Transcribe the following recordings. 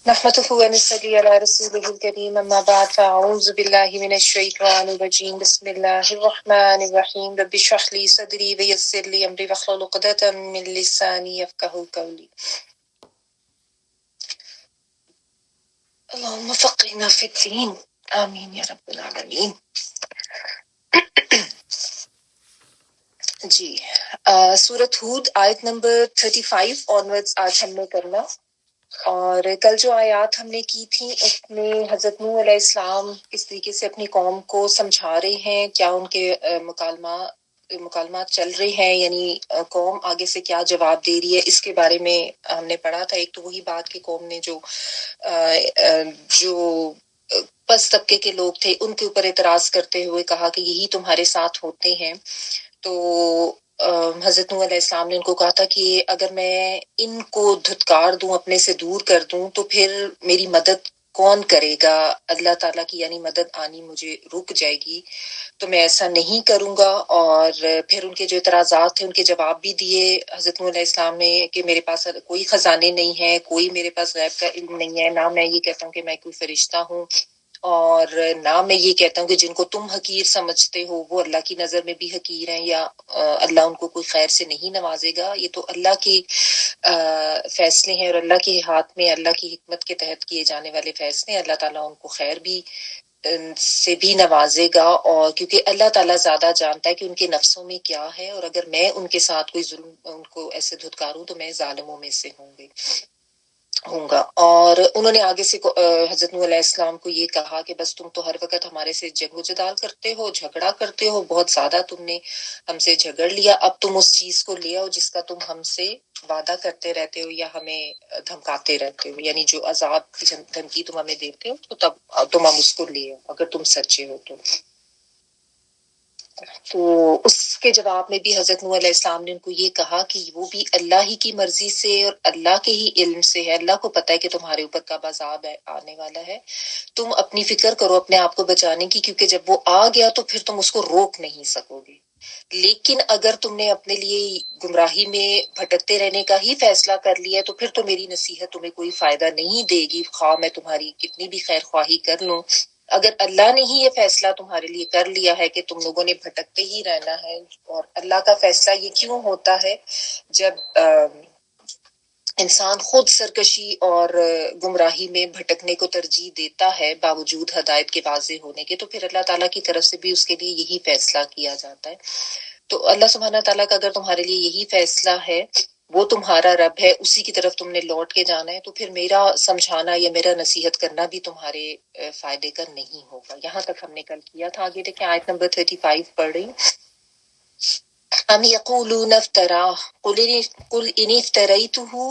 نحمده ونصلي على رسوله الكريم أما بعد فأعوذ بالله من الشيطان الرجيم بسم الله الرحمن الرحيم رب اشرح لي صدري ويسر لي أمري واحلل عقدة من لساني يفقهوا قولي اللهم فقهنا في الدين آمين يا رب العالمين. جی سورۃ ہود آیت نمبر 35 آنورڈز آج ہم نے کرنا، اور کل جو آیات ہم نے کی تھی اس میں حضرت نوح علیہ السلام کس طریقے سے اپنی قوم کو سمجھا رہے ہیں، کیا ان کے مکالمات چل رہے ہیں، یعنی قوم آگے سے کیا جواب دے رہی ہے، اس کے بارے میں ہم نے پڑھا تھا۔ ایک تو وہی بات کہ قوم نے جو پس طبقے کے لوگ تھے ان کے اوپر اعتراض کرتے ہوئے کہا کہ یہی تمہارے ساتھ ہوتے ہیں، تو حضرت نوح علیہ السلام نے ان کو کہا تھا کہ اگر میں ان کو دھتکار دوں، اپنے سے دور کر دوں، تو پھر میری مدد کون کرے گا؟ اللہ تعالیٰ کی یعنی مدد آنی مجھے رک جائے گی، تو میں ایسا نہیں کروں گا۔ اور پھر ان کے جو اعتراضات تھے ان کے جواب بھی دیے حضرت نوح علیہ السلام نے کہ میرے پاس کوئی خزانے نہیں ہیں، کوئی میرے پاس غیب کا علم نہیں ہے، نہ میں یہ کہتا ہوں کہ میں کوئی فرشتہ ہوں، اور نہ میں یہ کہتا ہوں کہ جن کو تم حقیر سمجھتے ہو وہ اللہ کی نظر میں بھی حقیر ہیں، یا اللہ ان کو کوئی خیر سے نہیں نوازے گا۔ یہ تو اللہ کے فیصلے ہیں، اور اللہ کے ہاتھ میں اللہ کی حکمت کے تحت کیے جانے والے فیصلے، اللہ تعالیٰ ان کو خیر بھی سے بھی نوازے گا، اور کیونکہ اللہ تعالیٰ زیادہ جانتا ہے کہ ان کے نفسوں میں کیا ہے، اور اگر میں ان کے ساتھ کوئی ظلم ان کو ایسے دھتکاروں تو میں ظالموں میں سے ہوں گا۔ اور انہوں نے آگے سے حضرت نوح علیہ السلام کو یہ کہا کہ بس تم تو ہر وقت ہمارے سے جنگ و جدال کرتے ہو، جھگڑا کرتے ہو، بہت زیادہ تم نے ہم سے جھگڑ لیا، اب تم اس چیز کو لے آؤ جس کا تم ہم سے وعدہ کرتے رہتے ہو یا ہمیں دھمکاتے رہتے ہو، یعنی جو عذاب کی دھمکی تم ہمیں دیتے ہو تو تب تم ہم اس کو لے آؤ اگر تم سچے ہو تو اس کے جواب میں بھی حضرت نوح علیہ السلام نے ان کو یہ کہا کہ وہ بھی اللہ ہی کی مرضی سے اور اللہ کے ہی علم سے ہے، اللہ کو پتہ ہے کہ تمہارے اوپر کب عذاب آنے والا ہے، تم اپنی فکر کرو اپنے آپ کو بچانے کی، کیونکہ جب وہ آ گیا تو پھر تم اس کو روک نہیں سکو گے، لیکن اگر تم نے اپنے لیے گمراہی میں بھٹکتے رہنے کا ہی فیصلہ کر لیا تو پھر تو میری نصیحت تمہیں کوئی فائدہ نہیں دے گی، خواہ میں تمہاری کتنی بھی خیر خواہی کر لوں۔ اگر اللہ نے ہی یہ فیصلہ تمہارے لیے کر لیا ہے کہ تم لوگوں نے بھٹکتے ہی رہنا ہے، اور اللہ کا فیصلہ یہ کیوں ہوتا ہے جب انسان خود سرکشی اور گمراہی میں بھٹکنے کو ترجیح دیتا ہے باوجود ہدایت کے واضح ہونے کے، تو پھر اللہ تعالیٰ کی طرف سے بھی اس کے لیے یہی فیصلہ کیا جاتا ہے۔ تو اللہ سبحانہ تعالیٰ کا اگر تمہارے لیے یہی فیصلہ ہے، وہ تمہارا رب ہے، اسی کی طرف تم نے لوٹ کے جانا ہے، تو پھر میرا سمجھانا یا میرا نصیحت کرنا بھی تمہارے فائدے کا نہیں ہوگا۔ یہاں تک ہم نے کل کیا تھا۔ آگے دیکھیں آیت نمبر 35 پڑھ رہی ہوں۔ ام یقولون افتراہ قل ان افتریتہ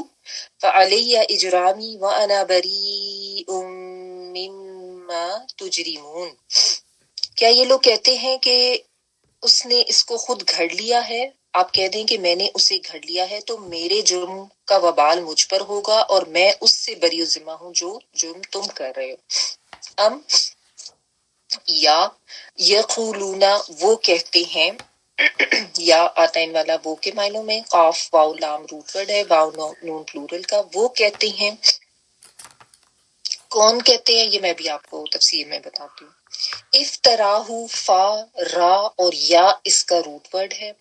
فعلی اجرامی وانا بریء مما تجرمون، کیا یہ لوگ کہتے ہیں کہ اس نے اس کو خود گھڑ لیا ہے؟ آپ کہہ دیں کہ میں نے اسے گھڑ لیا ہے تو میرے جرم کا وبال مجھ پر ہوگا، اور میں اس سے بری و ذمہ ہوں جو جرم تم کر رہے ہو۔ ام یا یقولون وہ کہتے ہیں، یا آتا ان والا وہ کے معنوں میں، قاف واو لام روٹ ورڈ ہے، واو نون پلورل کا، وہ کہتے ہیں، کون کہتے ہیں یہ میں بھی آپ کو تفسیر میں بتاتی ہوں۔ افطراہ فا را اور یا اس کا روٹ ورڈ ہے،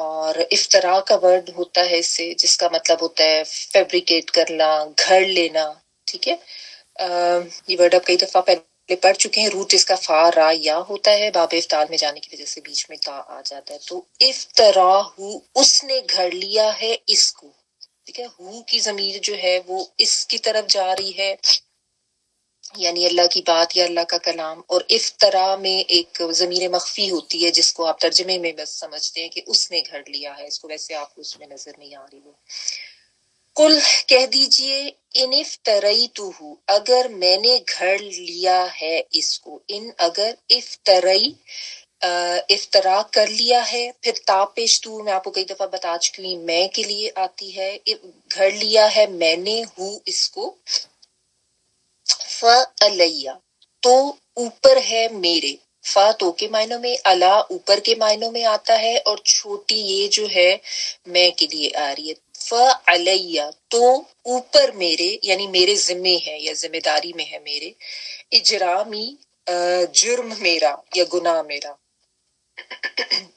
اور افطرا کا ورڈ ہوتا ہے اس سے جس کا مطلب ہوتا ہے فیبریکیٹ کرنا، گھڑ لینا، ٹھیک ہے۔ یہ ورڈ آپ کئی دفعہ پہلے پڑھ چکے ہیں۔ روٹ اس کا فا را یا ہوتا ہے، باب افتعال میں جانے کی وجہ سے بیچ میں تا آ جاتا ہے، تو افطراہ اس نے گھڑ لیا ہے اس کو، ٹھیک ہے۔ ہو کی ضمیر جو ہے وہ اس کی طرف جا رہی ہے، یعنی اللہ کی بات یا اللہ کا کلام، اور افطرا میں ایک ضمیر مخفی ہوتی ہے جس کو آپ ترجمے میں بس سمجھتے ہیں کہ اس نے گھڑ لیا ہے، اس کو ویسے آپ کو اس میں نظر نہیں آ رہی وہ۔ قل کہہ دیجئے ان افتریتہ اگر میں نے گھڑ لیا ہے اس کو، ان اگر افتری افطرا کر لیا ہے، پھر تاپش تو میں آپ کو کئی دفعہ بتا چکی ہوں میں کے لیے آتی ہے، گھڑ لیا ہے میں نے ہوں اس کو، فَعَلَيَّ تو اوپر ہے میرے، فا تو کے معنوں میں، علا اوپر کے معنوں میں آتا ہے، اور چھوٹی یہ جو ہے میں کے لیے آ رہی ہے، فعلیہ تو اوپر میرے یعنی میرے ذمے ہے یا ذمہ داری میں ہے میرے، اجرامی جرم میرا یا گناہ میرا،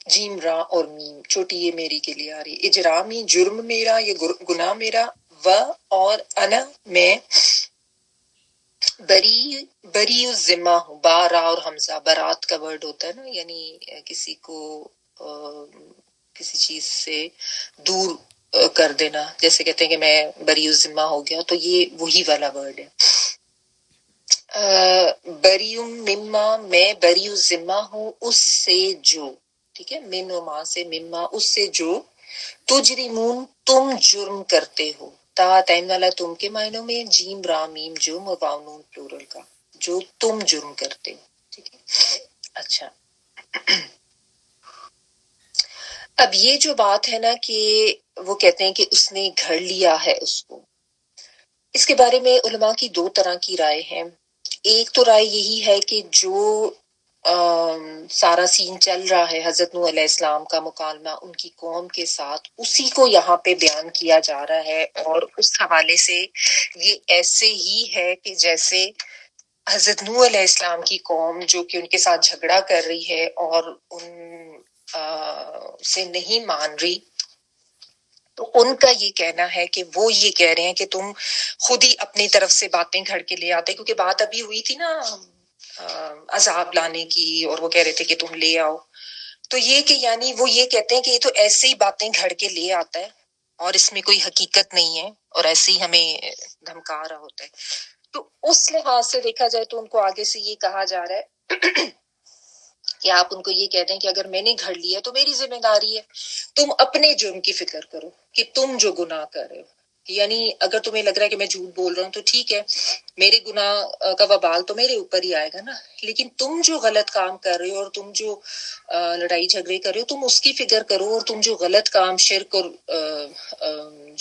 جیم را اور میم چھوٹی یہ میری کے لیے آ رہی ہے، اجرامی جرم میرا یا گناہ میرا، و اور انا میں بری الذمہ ہوں، بارا اور حمزہ برات کا ورڈ ہوتا ہے نا، یعنی کسی کو کسی چیز سے دور کر دینا، جیسے کہتے ہیں کہ میں بری الذمہ ہو گیا، تو یہ وہی والا ورڈ ہے۔ بری مما میں بری الذمہ ہوں اس سے جو، ٹھیک ہے، من و ما سے، مما اس سے جو، تجرمون تم جرم کرتے ہو، تا تین والا تم کے معنوں میں، جیم را میم جو، مواؤنون پلورل کا، جو تم جرم کرتے ہو، ٹھیک ہے۔ اچھا، اب یہ جو بات ہے نا کہ وہ کہتے ہیں کہ اس نے گھڑ لیا ہے اس کو، اس کے بارے میں علماء کی دو طرح کی رائے ہیں۔ ایک تو رائے یہی ہے کہ جو سارا سین چل رہا ہے حضرت نوح علیہ السلام کا مکالمہ ان کی قوم کے ساتھ، اسی کو یہاں پہ بیان کیا جا رہا ہے، اور اس حوالے سے یہ ایسے ہی ہے کہ جیسے حضرت نوح علیہ السلام کی قوم جو کہ ان کے ساتھ جھگڑا کر رہی ہے اور ان سے نہیں مان رہی، تو ان کا یہ کہنا ہے کہ وہ یہ کہہ رہے ہیں کہ تم خود ہی اپنی طرف سے باتیں گھڑ کے لے آتے، کیونکہ بات ابھی ہوئی تھی نا عذاب لانے کی، اور وہ کہہ رہے تھے کہ تم لے آؤ، تو یہ کہ یعنی وہ یہ کہتے ہیں کہ یہ تو ایسے ہی باتیں گھڑ کے لے آتا ہے اور اس میں کوئی حقیقت نہیں ہے، اور ایسے ہی ہمیں دھمکا رہا ہوتا ہے۔ تو اس لحاظ سے دیکھا جائے تو ان کو آگے سے یہ کہا جا رہا ہے کہ آپ ان کو یہ کہہ دیں کہ اگر میں نے گھڑ لیا تو میری ذمہ داری ہے، تم اپنے جرم کی فکر کرو کہ تم جو گناہ کر رہے ہو، یعنی اگر تمہیں لگ رہا ہے کہ میں جھوٹ بول رہا ہوں تو ٹھیک ہے، میرے گناہ کا وبال تو میرے اوپر ہی آئے گا نا، لیکن تم جو غلط کام کر رہے ہو اور تم جو لڑائی جھگڑے کر رہے ہو، تم اس کی فکر کرو، اور تم جو غلط کام شرک اور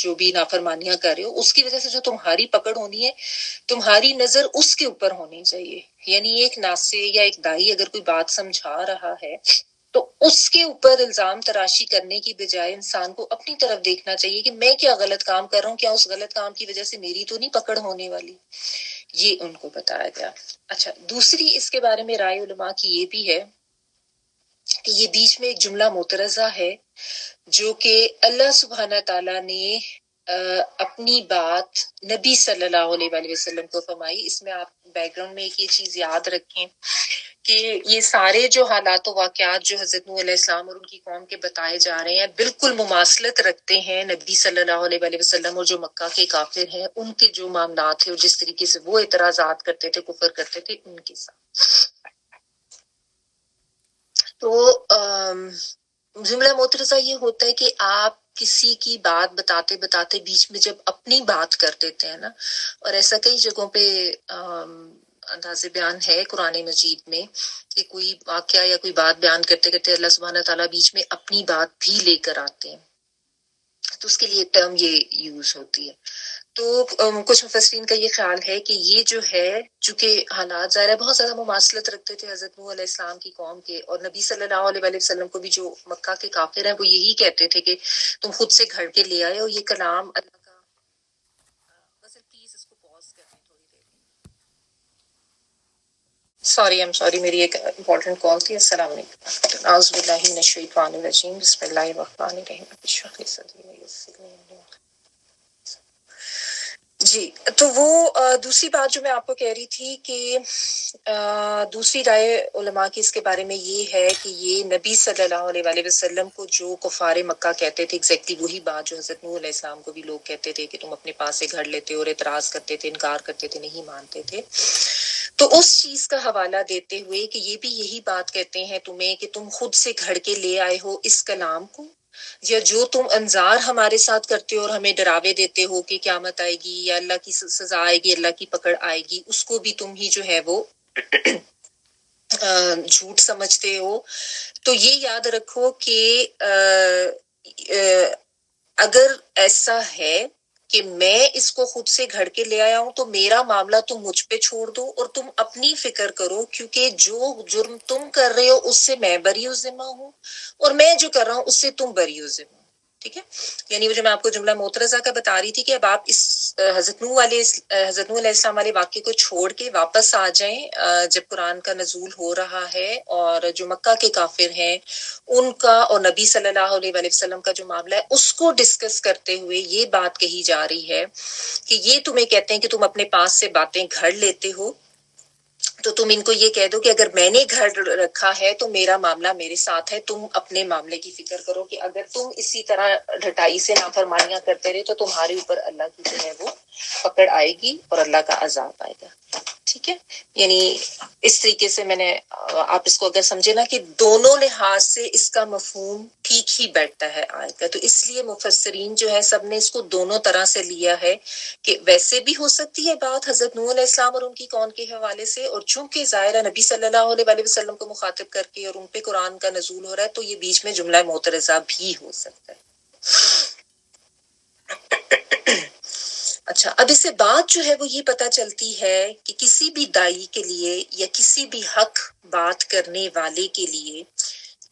جو بھی نافرمانیاں کر رہے ہو، اس کی وجہ سے جو تمہاری پکڑ ہونی ہے، تمہاری نظر اس کے اوپر ہونی چاہیے۔ یعنی ایک ناصح یا ایک دائی اگر کوئی بات سمجھا رہا ہے تو اس کے اوپر الزام تراشی کرنے کی بجائے انسان کو اپنی طرف دیکھنا چاہیے کہ میں کیا غلط کام کر رہا ہوں، کیا اس غلط کام کی وجہ سے میری تو نہیں پکڑ ہونے والی، یہ ان کو بتایا گیا۔ اچھا، دوسری اس کے بارے میں رائے علماء کی یہ بھی ہے کہ یہ بیچ میں ایک جملہ مترجہ ہے جو کہ اللہ سبحانہ تعالیٰ نے اپنی بات نبی صلی اللہ علیہ وآلہ وسلم کو فرمائی۔ اس میں آپ بیک گراؤنڈ میں ایک یہ چیز یاد رکھیں کہ یہ سارے جو حالات و واقعات جو حضرت نوح علیہ السلام اور ان کی قوم کے بتائے جا رہے ہیں بالکل مماثلت رکھتے ہیں نبی صلی اللہ علیہ وآلہ وسلم اور جو مکہ کے کافر ہیں ان کے جو معاملات تھے اور جس طریقے سے وہ اعتراضات کرتے تھے، کفر کرتے تھے، ان کے ساتھ۔ تو جملہ مترجہ یہ ہوتا ہے کہ آپ کسی کی بات بتاتے بتاتے بیچ میں جب اپنی بات کر دیتے ہیں نا، اور ایسا کئی جگہوں پہ انداز بیان ہے قرآن مجید میں کہ کوئی واقعہ یا کوئی بات بیان کرتے کرتے اللہ سبحانہ تعالیٰ بیچ میں اپنی بات بھی لے کر آتے ہیں، تو اس کے لیے ٹرم یہ یوز ہوتی ہے۔ تو کچھ مفسرین کا یہ خیال ہے کہ یہ جو ہے چونکہ حالات ظاہر ہے بہت زیادہ مماثلت رکھتے تھے حضرت نوح علیہ السلام کی قوم کے، اور نبی صلی اللہ علیہ وآلہ وسلم کو بھی جو مکہ کے کافر ہیں وہ یہی کہتے تھے کہ تم خود سے گھڑ کے لے آئے ہو یہ کلام اللہ کا۔ بس پلیز اس کو پاز کر دیں تھوڑی دیر۔ سوری میری ایک امپورٹنٹ کال تھی۔ السلام علیکم۔ اعوذ باللہ من الشیطان الرجیم، بسم اللہ الرحمن الرحیم۔ اشرح لی صدری ویسر لی امری۔ جی، تو وہ دوسری بات جو میں آپ کو کہہ رہی تھی کہ دوسری رائے علماء کی اس کے بارے میں یہ ہے کہ یہ نبی صلی اللہ علیہ وآلہ وسلم کو جو کفار مکہ کہتے تھے ایگزیکٹلی وہی بات جو حضرت نوح علیہ السلام کو بھی لوگ کہتے تھے کہ تم اپنے پاس سے گھڑ لیتے اور اعتراض کرتے تھے، انکار کرتے تھے، نہیں مانتے تھے، تو اس چیز کا حوالہ دیتے ہوئے کہ یہ بھی یہی بات کہتے ہیں تمہیں کہ تم خود سے گھڑ کے لے آئے ہو اس کلام کو، یا جو تم انظار ہمارے ساتھ کرتے ہو اور ہمیں ڈراوے دیتے ہو کہ قیامت آئے گی یا اللہ کی سزا آئے گی، اللہ کی پکڑ آئے گی، اس کو بھی تم ہی جو ہے وہ جھوٹ سمجھتے ہو۔ تو یہ یاد رکھو کہ اگر ایسا ہے کہ میں اس کو خود سے گھڑ کے لے آیا ہوں تو میرا معاملہ تم مجھ پہ چھوڑ دو اور تم اپنی فکر کرو، کیونکہ جو جرم تم کر رہے ہو اس سے میں بری ذمہ ہوں، اور میں جو کر رہا ہوں اس سے تم بری ذمہ ہوں، ٹھیک ہے. یعنی وہ جو میں آپ کو جملہ معترضہ کا بتا رہی تھی کہ اب آپ اس حضرت نوح علیہ السلام والے واقعے کو چھوڑ کے واپس آ جائیں جب قرآن کا نزول ہو رہا ہے اور جو مکہ کے کافر ہیں ان کا اور نبی صلی اللہ علیہ وآلہ وسلم کا جو معاملہ ہے اس کو ڈسکس کرتے ہوئے یہ بات کہی جا رہی ہے کہ یہ تمہیں کہتے ہیں کہ تم اپنے پاس سے باتیں گھڑ لیتے ہو، تو تم ان کو یہ کہہ دو کہ اگر میں نے گھر رکھا ہے تو میرا معاملہ میرے ساتھ ہے، تم اپنے معاملے کی فکر کرو کہ اگر تم اسی طرح ڈھٹائی سے نافرمانیاں کرتے رہے تو تمہارے اوپر اللہ کی جو ہے وہ پکڑ آئے گی اور اللہ کا عذاب آئے گا. ٹھیک ہے. یعنی اس طریقے سے میں نے آپ اس کو اگر سمجھے نا کہ دونوں لحاظ سے اس کا مفہوم ٹھیک ہی بیٹھتا ہے آیت کا، تو اس لیے مفسرین جو ہے سب نے اس کو دونوں طرح سے لیا ہے کہ ویسے بھی ہو سکتی ہے بات حضرت نوح علیہ السلام اور ان کی قوم کے حوالے سے، اور چونکہ ظاہرہ نبی صلی اللہ علیہ وآلہ وسلم کو مخاطب کر کے اور ان پہ قرآن کا نزول ہو رہا ہے تو یہ بیچ میں جملہ معترضہ بھی ہو سکتا ہے. اچھا، اب اس سے بات جو ہے وہ یہ پتہ چلتی ہے کہ کسی بھی دائی کے لیے یا کسی بھی حق بات کرنے والے کے لیے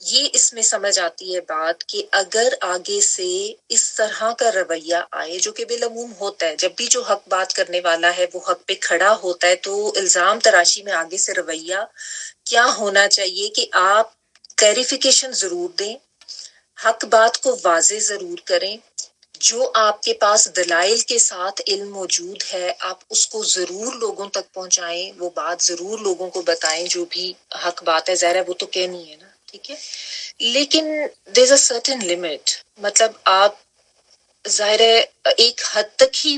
یہ اس میں سمجھ آتی ہے بات کہ اگر آگے سے اس طرح کا رویہ آئے جو کہ بالعموم ہوتا ہے، جب بھی جو حق بات کرنے والا ہے وہ حق پہ کھڑا ہوتا ہے تو الزام تراشی میں آگے سے رویہ کیا ہونا چاہیے کہ آپ کلیریفیکیشن ضرور دیں، حق بات کو واضح ضرور کریں، جو آپ کے پاس دلائل کے ساتھ علم موجود ہے آپ اس کو ضرور لوگوں تک پہنچائیں، وہ بات ضرور لوگوں کو بتائیں جو بھی حق بات ہے، ظاہر ہے وہ تو کہنی ہے نا. ٹھیک ہے. لیکن دیر از اے سرٹن لمٹ، مطلب آپ ظاہر ہے ایک حد تک ہی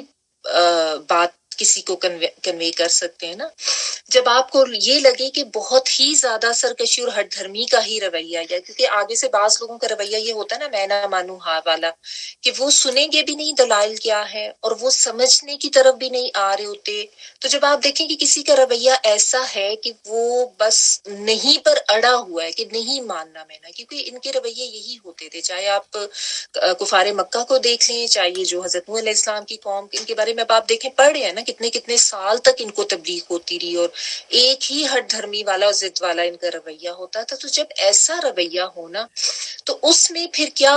بات کسی کو کنوے کر سکتے ہیں نا. جب آپ کو یہ لگے کہ بہت ہی زیادہ سرکشی اور ہٹ دھرمی کا ہی رویہ ہے، کیونکہ آگے سے بعض لوگوں کا رویہ یہ ہوتا ہے نا میں نہ مانوں ہاں والا، کہ وہ سنیں گے بھی نہیں دلائل کیا ہے اور وہ سمجھنے کی طرف بھی نہیں آ رہے ہوتے. تو جب آپ دیکھیں کہ کسی کا رویہ ایسا ہے کہ وہ بس نہیں پر اڑا ہوا ہے کہ نہیں ماننا میں نا، کیونکہ ان کے رویے یہی ہوتے تھے، چاہے آپ کفار مکہ کو دیکھ لیں، چاہے یہ جو حضرت نوح علیہ السلام کی قوم ان کے بارے میں اب آپ دیکھیں پڑھ رہے ہیں نا کتنے کتنے سال تک ان کو تبلیغ ہوتی رہی اور ایک ہی ہٹ دھرمی والا اور ضد والا ان کا رویہ ہوتا تھا. تو جب ایسا رویہ ہونا تو اس میں پھر کیا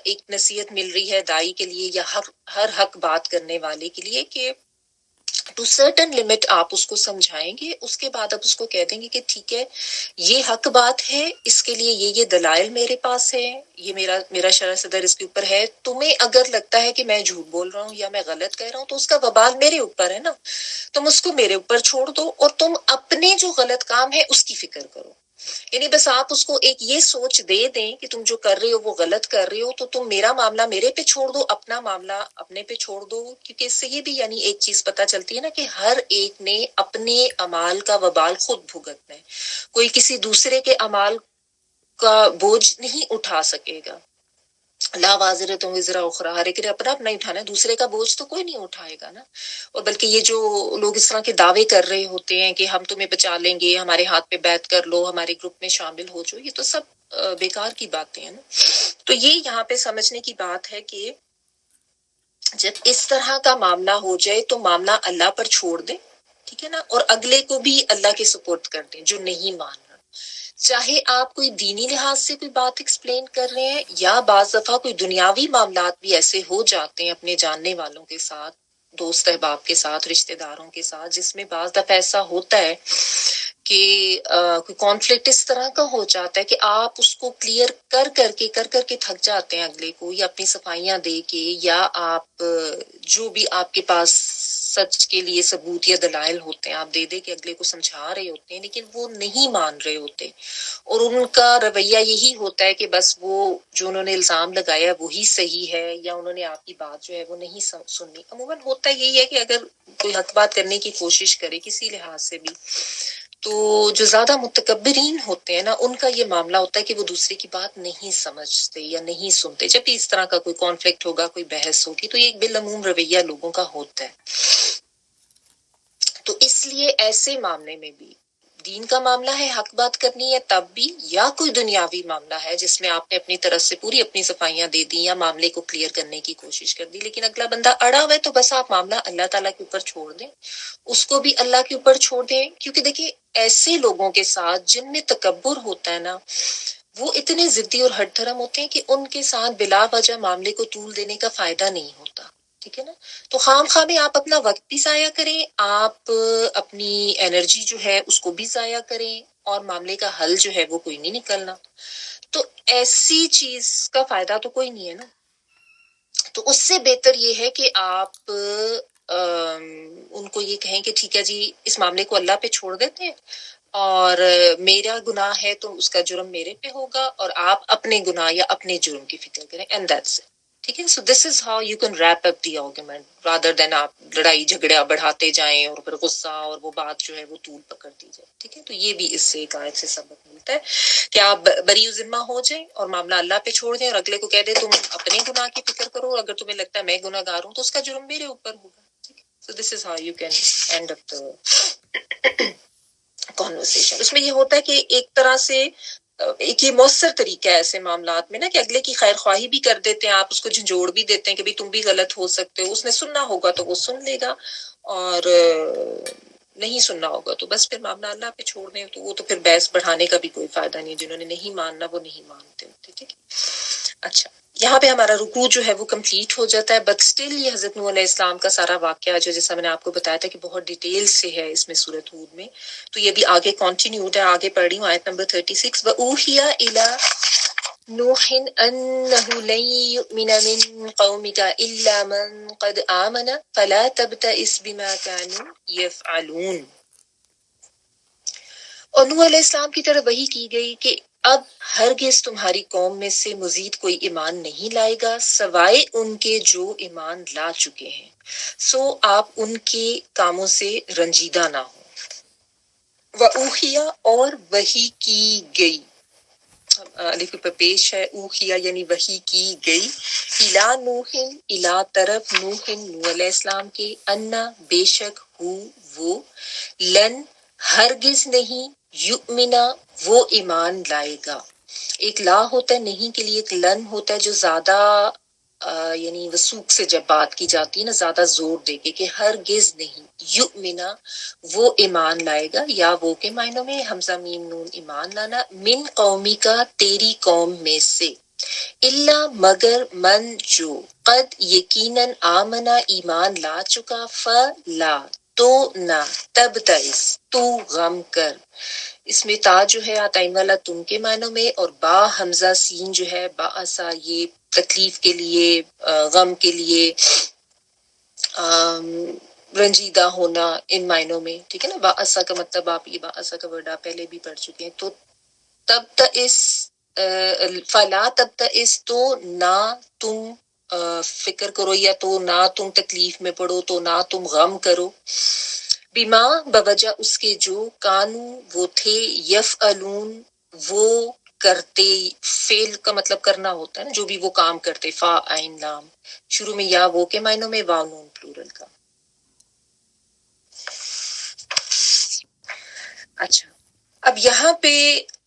ایک نصیحت مل رہی ہے دائی کے لیے یا ہر حق بات کرنے والے کے لیے کہ ٹو سرٹن لمٹ آپ اس کو سمجھائیں گے، اس کے بعد آپ اس کو کہہ دیں گے کہ ٹھیک ہے یہ حق بات ہے، اس کے لیے یہ دلائل میرے پاس ہے، یہ میرا شرع صدر اس کے اوپر ہے. تمہیں اگر لگتا ہے کہ میں جھوٹ بول رہا ہوں یا میں غلط کہہ رہا ہوں تو اس کا وبال میرے اوپر ہے نا، تم اس کو میرے اوپر چھوڑ دو اور تم اپنے جو غلط کام ہے اس کی فکر کرو. یعنی بس آپ اس کو ایک یہ سوچ دے دیں کہ تم جو کر رہے ہو وہ غلط کر رہے ہو، تو تم میرا معاملہ میرے پہ چھوڑ دو، اپنا معاملہ اپنے پہ چھوڑ دو. کیونکہ اس سے یہ بھی یعنی ایک چیز پتہ چلتی ہے نا کہ ہر ایک نے اپنے اعمال کا وبال خود بھگتنا ہے، کوئی کسی دوسرے کے اعمال کا بوجھ نہیں اٹھا سکے گا. لا وازرۃ وزر اخری، ہر ایک نے اپنا اپنا ہی اٹھانا ہے، دوسرے کا بوجھ تو کوئی نہیں اٹھائے گا نا. اور بلکہ یہ جو لوگ اس طرح کے دعوے کر رہے ہوتے ہیں کہ ہم تمہیں بچا لیں گے، ہمارے ہاتھ پہ بیعت کر لو، ہمارے گروپ میں شامل ہو جاؤ، یہ تو سب بیکار کی باتیں ہیں نا. تو یہ یہاں پہ سمجھنے کی بات ہے کہ جب اس طرح کا معاملہ ہو جائے تو معاملہ اللہ پر چھوڑ دیں، ٹھیک ہے نا، اور اگلے کو بھی اللہ کے سپورٹ کر دیں جو نہیں مان رہا. چاہے آپ کوئی دینی لحاظ سے کوئی بات ایکسپلین کر رہے ہیں یا بعض دفعہ کوئی دنیاوی معاملات بھی ایسے ہو جاتے ہیں اپنے جاننے والوں کے ساتھ، دوست احباب کے ساتھ، رشتہ داروں کے ساتھ، جس میں بعض دفعہ ایسا ہوتا ہے کہ کوئی کانفلکٹ اس طرح کا ہو جاتا ہے کہ آپ اس کو کلیئر کر کے تھک جاتے ہیں اگلے کو، یا اپنی صفائیاں دے کے، یا آپ جو بھی آپ کے پاس سچ کے لیے ثبوت یا دلائل ہوتے ہیں آپ دے دے کے اگلے کو سمجھا رہے ہوتے ہیں، لیکن وہ نہیں مان رہے ہوتے اور ان کا رویہ یہی ہوتا ہے کہ بس وہ جو انہوں نے الزام لگایا وہی صحیح ہے، یا انہوں نے آپ کی بات جو ہے وہ نہیں سننی. عموماً ہوتا یہی ہے کہ اگر کوئی حق بات کرنے کی کوشش کرے کسی لحاظ سے بھی، تو جو زیادہ متکبرین ہوتے ہیں نا ان کا یہ معاملہ ہوتا ہے کہ وہ دوسرے کی بات نہیں سمجھتے یا نہیں سنتے. جب بھی اس طرح کا کوئی کانفلکٹ ہوگا، کوئی بحث ہوگی، تو یہ ایک بالعموم رویہ لوگوں کا ہوتا ہے. تو اس لیے ایسے معاملے میں بھی دین کا معاملہ ہے، حق بات کرنی ہے تب بھی، یا کوئی دنیاوی معاملہ ہے جس میں آپ نے اپنی طرف سے پوری اپنی صفائیاں دے دی یا معاملے کو کلیئر کرنے کی کوشش کر دی، لیکن اگلا بندہ اڑا ہوا ہے تو بس آپ معاملہ اللہ تعالیٰ کے اوپر چھوڑ دیں، اس کو بھی اللہ کے اوپر چھوڑ دیں. کیونکہ دیکھیں ایسے لوگوں کے ساتھ جن میں تکبر ہوتا ہے نا، وہ اتنے ضدی اور ہٹ دھرم ہوتے ہیں کہ ان کے ساتھ بلا وجہ معاملے کو طول دینے کا فائدہ نہیں ہوتا. ٹھیک ہے نا. تو خام خواہ میں آپ اپنا وقت بھی ضائع کریں, آپ اپنی انرجی جو ہے اس کو بھی ضائع کریں, اور معاملے کا حل جو ہے وہ کوئی نہیں نکلنا. تو ایسی چیز کا فائدہ تو کوئی نہیں ہے نا. تو اس سے بہتر یہ ہے کہ آپ ان کو یہ کہیں کہ ٹھیک ہے جی, اس معاملے کو اللہ پہ چھوڑ دیتے ہیں, اور میرا گناہ ہے تو اس کا جرم میرے پہ ہوگا, اور آپ اپنے گناہ یا اپنے جرم کی فکر کریں, اینڈ دیٹس اٹ. ٹھیک ہے. So this is how you can wrap up the argument rather than آپ لڑائی جھگڑا بڑھاتے جائیں اور پھر غصہ اور وہ بات جو ہے وہ طول پکڑتی جائے. ٹھیک ہے. تو یہ بھی اس سے ایک آیت سے سبق ملتا ہے کہ آپ بری ذمہ ہو جائیں اور معاملہ اللہ پہ چھوڑ دیں, اور اگلے کو کہہ دیں تم اپنے گناہ کی فکر کرو, اور اگر تمہیں لگتا ہے میں گناہ گار ہوں تو اس کا جرم میرے اوپر ہوگا. So this is how you can end up the conversation. اس میں یہ ہوتا ہے کہ ایک طرح سے ایک یہ مؤثر طریقہ ہے ایسے معاملات میں نا, کہ اگلے کی خیر خواہی بھی کر دیتے ہیں آپ, اس کو جھنجھوڑ بھی دیتے ہیں کہ بھئی تم بھی غلط ہو سکتے ہو. اس نے سننا ہوگا تو وہ سن لے گا, اور نہیں سننا ہوگا تو بس پھر معاملہ اللہ پہ چھوڑ دیں. تو وہ تو پھر بحث بڑھانے کا بھی کوئی فائدہ نہیں, جنہوں نے نہیں ماننا وہ نہیں مانتے ہوتے. ٹھیک ہے. اچھا, یہاں پہ ہمارا رکوع جو ہے وہ کمپلیٹ ہو جاتا ہے, بٹ اسٹل یہ حضرت نوح علیہ السلام کا سارا واقعہ جو جیسا میں نے آپ کو بتایا تھا کہ بہت ڈیٹیل سے ہے اس میں سورۃ ہود میں, تو یہ بھی آگے کنٹینیوڈ ہے. آگے پڑھ رہی ہوں آیت نمبر 36. وَأُوحِيَ إِلَى نُوحٍ أَنَّهُ لَن يُؤْمِنَ مِن قَوْمِكَ إِلَّا مَن قَدْ آمَنَ فَلَا تَبْتَئِسْ بِمَا كَانُوا يَفْعَلُونَ. اور نوح علیہ السلام کی طرف وحی کی گئی کہ اب ہرگز تمہاری قوم میں سے مزید کوئی ایمان نہیں لائے گا سوائے ان کے جو ایمان لا چکے ہیں, سو آپ ان کے کاموں سے رنجیدہ نہ ہوں. وَأُوحِيَ اور وحی کی گئی, الف پہ پیش ہے, اوحیا یعنی وحی کی گئی, الا نوح الا طرف نوح نوح علیہ السلام کے, انا بے شک ہو وہ, لن ہرگز نہیں, یؤمنا وہ ایمان لائے گا. ایک لا ہوتا ہے نہیں کے لیے, ایک لن ہوتا ہے جو زیادہ یعنی وسوخ سے جب بات کی جاتی ہے نا, زیادہ زور دے کے کہ ہرگز نہیں, یؤمنا وہ ایمان لائے گا, یا وہ کے معنوں میں حمزہ میم نون ایمان لانا, من قومی کا تیری قوم میں سے, اللہ مگر من جو, قد یقیناً آمنا ایمان لا چکا, فلا تو نہ, تب تئس تو غم کر. اس میں تا جو ہے آتائم والا تم کے معنوں میں, اور با حمزہ سین جو ہے باعثا یہ تکلیف کے لیے, غم کے لیے, رنجیدہ ہونا ان معنوں میں. ٹھیک ہے نا. باعثا کا مطلب آپ یہ باعثا کا ورڈ آپ پہلے بھی پڑھ چکے ہیں. تو تب تئس فلا تب تئس تو نہ تم فکر کرو, یا تو نہ تم تکلیف میں پڑو, تو نہ تم غم کرو, بیما بوجہ اس کے جو, کانو وہ تھے, یفعلون وہ کرتے, فعل کا مطلب کرنا ہوتا ہے نا, جو بھی وہ کام کرتے, فا عین لام, شروع میں یا وہ کے معنوں میں, واو نون پلورل کا. اچھا, اب یہاں پہ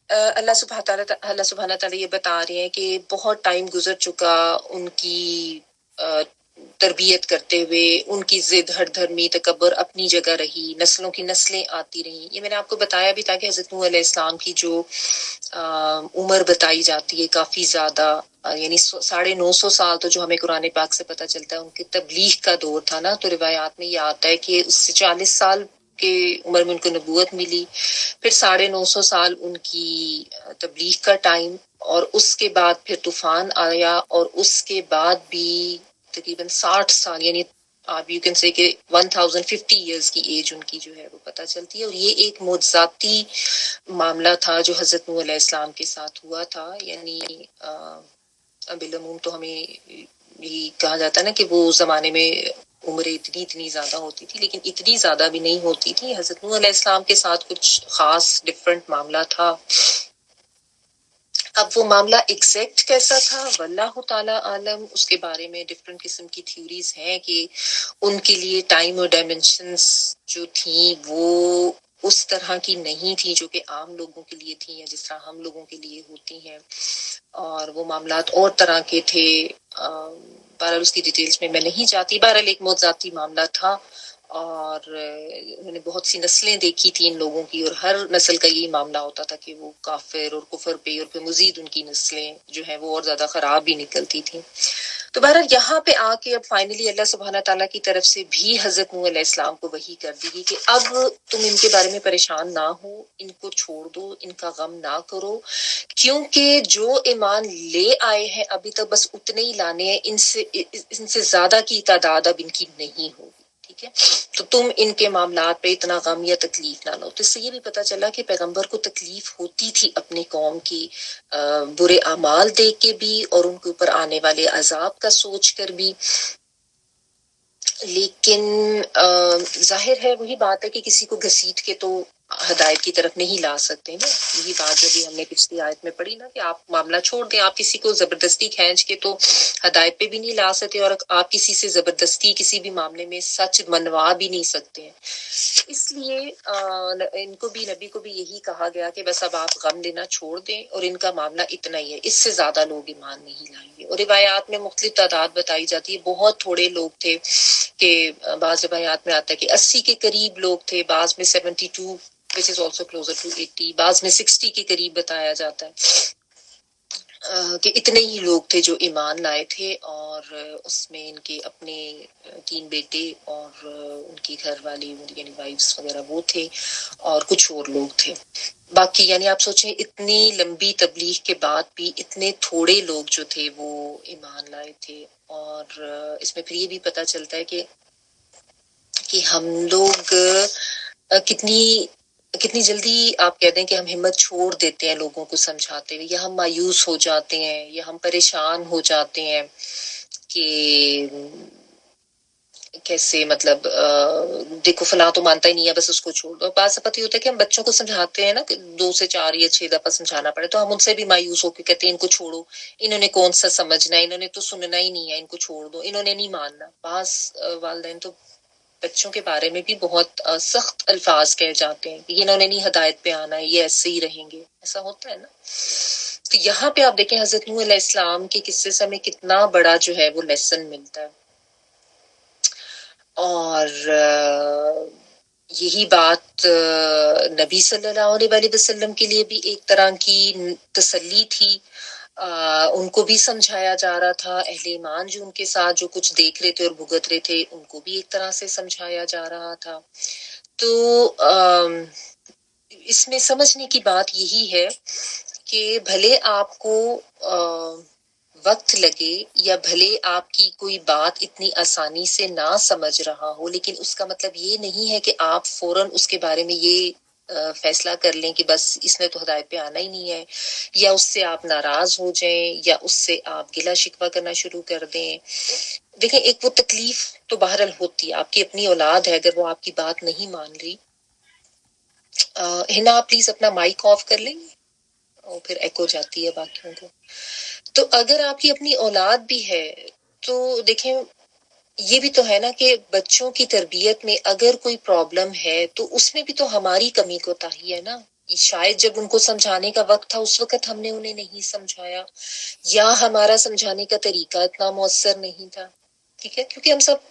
اللہ سبحانہ تعالیٰ یہ بتا رہے ہیں کہ بہت ٹائم گزر چکا ان کی تربیت کرتے ہوئے, ان کی ضد, ہٹ دھرمی, تکبر اپنی جگہ رہی, نسلوں کی نسلیں آتی رہیں. یہ میں نے آپ کو بتایا بھی تھا کہ حضرت نوح علیہ السلام کی جو عمر بتائی جاتی ہے کافی زیادہ, یعنی 950 سال, تو جو ہمیں قرآن پاک سے پتہ چلتا ہے ان کی تبلیغ کا دور تھا نا. تو روایات میں یہ آتا ہے کہ اس سے 40 سال کے عمر میں ان کو نبوت ملی, پھر 950 سال ان کی تبلیغ کا ٹائم, اور اس کے بعد پھر طوفان آیا, اور اس کے بعد بھی تقریباً 60 سال, یعنی آپ یو کین سے کہ 1050 ایئرز کی ایج ان کی جو ہے وہ پتہ چلتی ہے. اور یہ ایک معجزاتی معاملہ تھا جو حضرت نوح علیہ السلام کے ساتھ ہوا تھا. یعنی بالعموم تو ہمیں یہی کہا جاتا ہے نا کہ وہ زمانے میں عمریں اتنی زیادہ ہوتی تھی, لیکن اتنی زیادہ بھی نہیں ہوتی تھی. حضرت نوح علیہ السلام کے ساتھ کچھ خاص ڈفرینٹ معاملہ تھا. اب وہ معاملہ ایگزیکٹ کیسا تھا واللہ تعالی عالم, اس کے بارے میں ڈفرینٹ قسم کی تھیوریز ہیں کہ ان کے لیے ٹائم اور ڈائمینشنز جو تھیں وہ اس طرح کی نہیں تھی جو کہ عام لوگوں کے لیے تھیں, یا جس طرح ہم لوگوں کے لیے ہوتی ہیں, اور وہ معاملات اور طرح کے تھے. بہرحال اس کی ڈیٹیلز میں نہیں جاتی. بہرحال ایک معجزاتی معاملہ تھا, اور انہوں نے بہت سی نسلیں دیکھی تھی ان لوگوں کی، اور ہر نسل کا یہی معاملہ ہوتا تھا کہ وہ کافر اور کفر پہ، اور پھر مزید ان کی نسلیں جو ہیں وہ اور زیادہ خراب ہی نکلتی تھیں. تو بہرحال یہاں پہ آ کے اب فائنلی اللہ سبحانہ تعالیٰ کی طرف سے بھی حضرت نوح علیہ السلام کو وحی کر دی گئی کہ اب تم ان کے بارے میں پریشان نہ ہو، ان کو چھوڑ دو، ان کا غم نہ کرو، کیونکہ جو ایمان لے آئے ہیں ابھی تک بس اتنے ہی لانے ہیں، ان سے زیادہ کی تعداد اب ان کی نہیں ہوگی. ٹھیک ہے، تو تم ان کے معاملات پہ اتنا غم یا تکلیف نہ لو. تو اس سے یہ بھی پتہ چلا کہ پیغمبر کو تکلیف ہوتی تھی اپنی قوم کی برے اعمال دیکھ کے بھی، اور ان کے اوپر آنے والے عذاب کا سوچ کر بھی. لیکن ظاہر ہے وہی بات ہے کہ کسی کو گھسیٹ کے تو ہدایت کی طرف نہیں لا سکتے نا. یہی بات جو بھی ہم نے پچھلی آیت میں پڑھی نا کہ آپ معاملہ چھوڑ دیں، آپ کسی کو زبردستی کھینچ کے تو ہدایت پہ بھی نہیں لا سکتے، اور آپ کسی سے زبردستی کسی بھی معاملے میں سچ منوا بھی نہیں سکتے ہیں. اس لیے ان کو بھی، نبی کو بھی یہی کہا گیا کہ بس اب آپ غم لینا چھوڑ دیں، اور ان کا معاملہ اتنا ہی ہے، اس سے زیادہ لوگ ایمان نہیں لائیں گے. اور روایات میں مختلف تعداد بتائی جاتی ہے، بہت تھوڑے لوگ تھے، کہ بعض روایات میں آتا ہے کہ 80 کے قریب لوگ تھے، بعض میں 72 which is also closer to 80، بعض میں 60 کے قریب بتایا جاتا ہے کہ اتنے ہی لوگ تھے جو ایمان لائے تھے. اور اس میں ان کے اپنے 3 بیٹے اور ان کی گھر والی یعنی وائفس وغیرہ وہ تھے، اور کچھ اور لوگ تھے. باقی یعنی آپ سوچیں اتنی لمبی تبلیغ کے بعد بھی اتنے تھوڑے لوگ جو تھے وہ ایمان لائے تھے. اور اس میں پھر یہ بھی پتہ چلتا ہے کہ ہم لوگ کتنی جلدی آپ کہتے ہیں کہ ہم ہمت چھوڑ دیتے ہیں لوگوں کو سمجھاتے ہوئے، یا ہم مایوس ہو جاتے ہیں، یا ہم پریشان ہو جاتے ہیں کہ کیسے مطلب دیکھو فلاں تو مانتا ہی نہیں ہے، بس اس کو چھوڑ دو. بعض پتہ ہوتا ہے کہ ہم بچوں کو سمجھاتے ہیں نا کہ 2 سے 4 یا 6 دفعہ سمجھانا پڑے، تو ہم ان سے بھی مایوس ہو کے کہتے ہیں ان کو چھوڑو، انہوں نے کون سا سمجھنا ہے، انہوں نے تو سننا ہی نہیں ہے، ان کو چھوڑ دو، انہوں نے نہیں ماننا. بعض والدین تو بچوں کے بارے میں بھی بہت سخت الفاظ کہہ جاتے ہیں کہ انہوں نے نہیں ہدایت پہ آنا ہے، یہ ایسے ہی رہیں گے. ایسا ہوتا ہے نا. تو یہاں پہ آپ دیکھیں حضرت نوح علیہ السلام کے قصے سے ہمیں کتنا بڑا جو ہے وہ لیسن ملتا ہے. اور یہی بات نبی صلی اللہ علیہ وسلم کے لیے بھی ایک طرح کی تسلی تھی. ان کو بھی سمجھایا جا رہا تھا، اہل ایمان جو ان کے ساتھ جو کچھ دیکھ رہے تھے اور بھگت رہے تھے ان کو بھی ایک طرح سے سمجھایا جا رہا تھا. تو اس میں سمجھنے کی بات یہی ہے کہ بھلے آپ کو وقت لگے، یا بھلے آپ کی کوئی بات اتنی آسانی سے نہ سمجھ رہا ہو، لیکن اس کا مطلب یہ نہیں ہے کہ آپ فوراً اس کے بارے میں یہ فیصلہ کر لیں کہ بس اس نے تو ہدایت پہ آنا ہی نہیں ہے، یا اس سے آپ ناراض ہو جائیں، یا اس سے آپ گلہ شکوہ کرنا شروع کر دیں. دیکھیں ایک وہ تکلیف تو بہرحال ہوتی ہے، آپ کی اپنی اولاد ہے، اگر وہ آپ کی بات نہیں مان رہی. ہنا آپ پلیز اپنا مائک آف کر لیں گے، اور پھر ایکو جاتی ہے باقیوں کو. تو اگر آپ کی اپنی اولاد بھی ہے تو دیکھیں یہ بھی تو ہے نا کہ بچوں کی تربیت میں اگر کوئی پرابلم ہے تو اس میں بھی تو ہماری کمی کوتاہی ہے نا. شاید جب ان کو سمجھانے کا وقت تھا اس وقت ہم نے انہیں نہیں سمجھایا، یا ہمارا سمجھانے کا طریقہ اتنا مؤثر نہیں تھا. ٹھیک ہے، کیونکہ ہم سب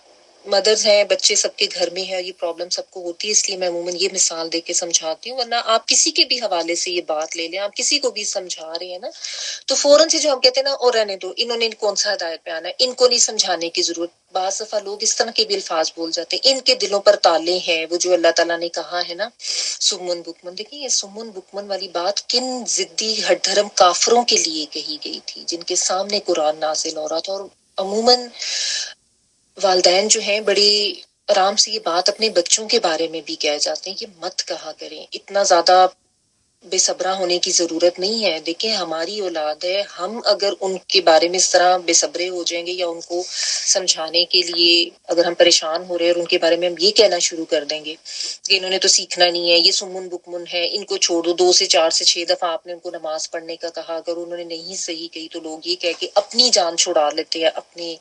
مدرز ہیں، بچے سب کے گھر میں ہے، یہ پرابلم سب کو ہوتی ہے، اس لیے میں عموماً یہ مثال دے کے سمجھاتی ہوں. ورنہ آپ کسی کے بھی حوالے سے یہ بات لے لیں، آپ کسی کو بھی سمجھا رہے ہیں نا تو فوراً سے جو ہم کہتے ہیں نا اور رہنے دو، انہوں نے کون سا ہدایت پہ آنا ہے، ان کو نہیں سمجھانے کی ضرورت. بعض دفعہ لوگ اس طرح کے بھی الفاظ بول جاتے ہیں، ان کے دلوں پر تالے ہیں، وہ جو اللہ تعالیٰ نے کہا ہے نا سمن بکمن. دیکھیں یہ سمن بکمن والی بات کن ضدی ہٹ دھرم کافروں کے لیے کہی گئی تھی جن کے سامنے قرآن نازل ہو رہا تھا. اور عموماً والدین جو ہیں بڑی آرام سے یہ بات اپنے بچوں کے بارے میں بھی کہہ جاتے ہیں کہ مت کہا کریں، اتنا زیادہ بے صبرا ہونے کی ضرورت نہیں ہے. دیکھیں ہماری اولاد ہے، ہم اگر ان کے بارے میں اس طرح بے صبرے ہو جائیں گے، یا ان کو سمجھانے کے لیے اگر ہم پریشان ہو رہے ہیں اور ان کے بارے میں ہم یہ کہنا شروع کر دیں گے کہ انہوں نے تو سیکھنا نہیں ہے، یہ سمن بکمن ہے، ان کو چھوڑو. 2 سے 4 سے 6 دفعہ آپ نے ان کو نماز پڑھنے کا کہا، اگر انہوں نے نہیں صحیح کہی تو لوگ یہ کہہ کے اپنی جان چھڑا لیتے ہیں اپنے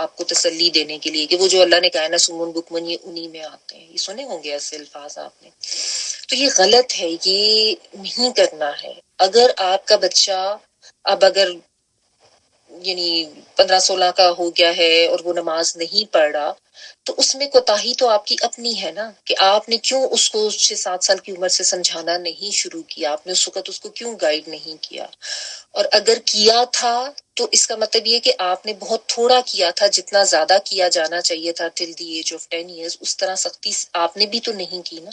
آپ کو تسلی دینے کے لیے کہ وہ جو اللہ نے کہا ہے نا سمن بکمن، یہ انہی میں آتے ہیں. یہ سنے ہوں گے ایسے الفاظ آپ نے. تو یہ غلط ہے، یہ نہیں کرنا ہے. اگر آپ کا بچہ اب اگر یعنی 15-16 کا ہو گیا ہے اور وہ نماز نہیں پڑھ رہا تو اس میں کوتاہی تو آپ کی اپنی ہے نا، کہ آپ نے کیوں اس کو 6-7 سال کی عمر سے سمجھانا نہیں شروع کیا، آپ نے اس وقت اس کو کیوں گائیڈ نہیں کیا، اور اگر کیا تھا تو اس کا مطلب یہ کہ آپ نے بہت تھوڑا کیا تھا، جتنا زیادہ کیا جانا چاہیے تھا ٹل دی ایج آف 10 ایئرز، اس طرح سختی آپ نے بھی تو نہیں کی نا۔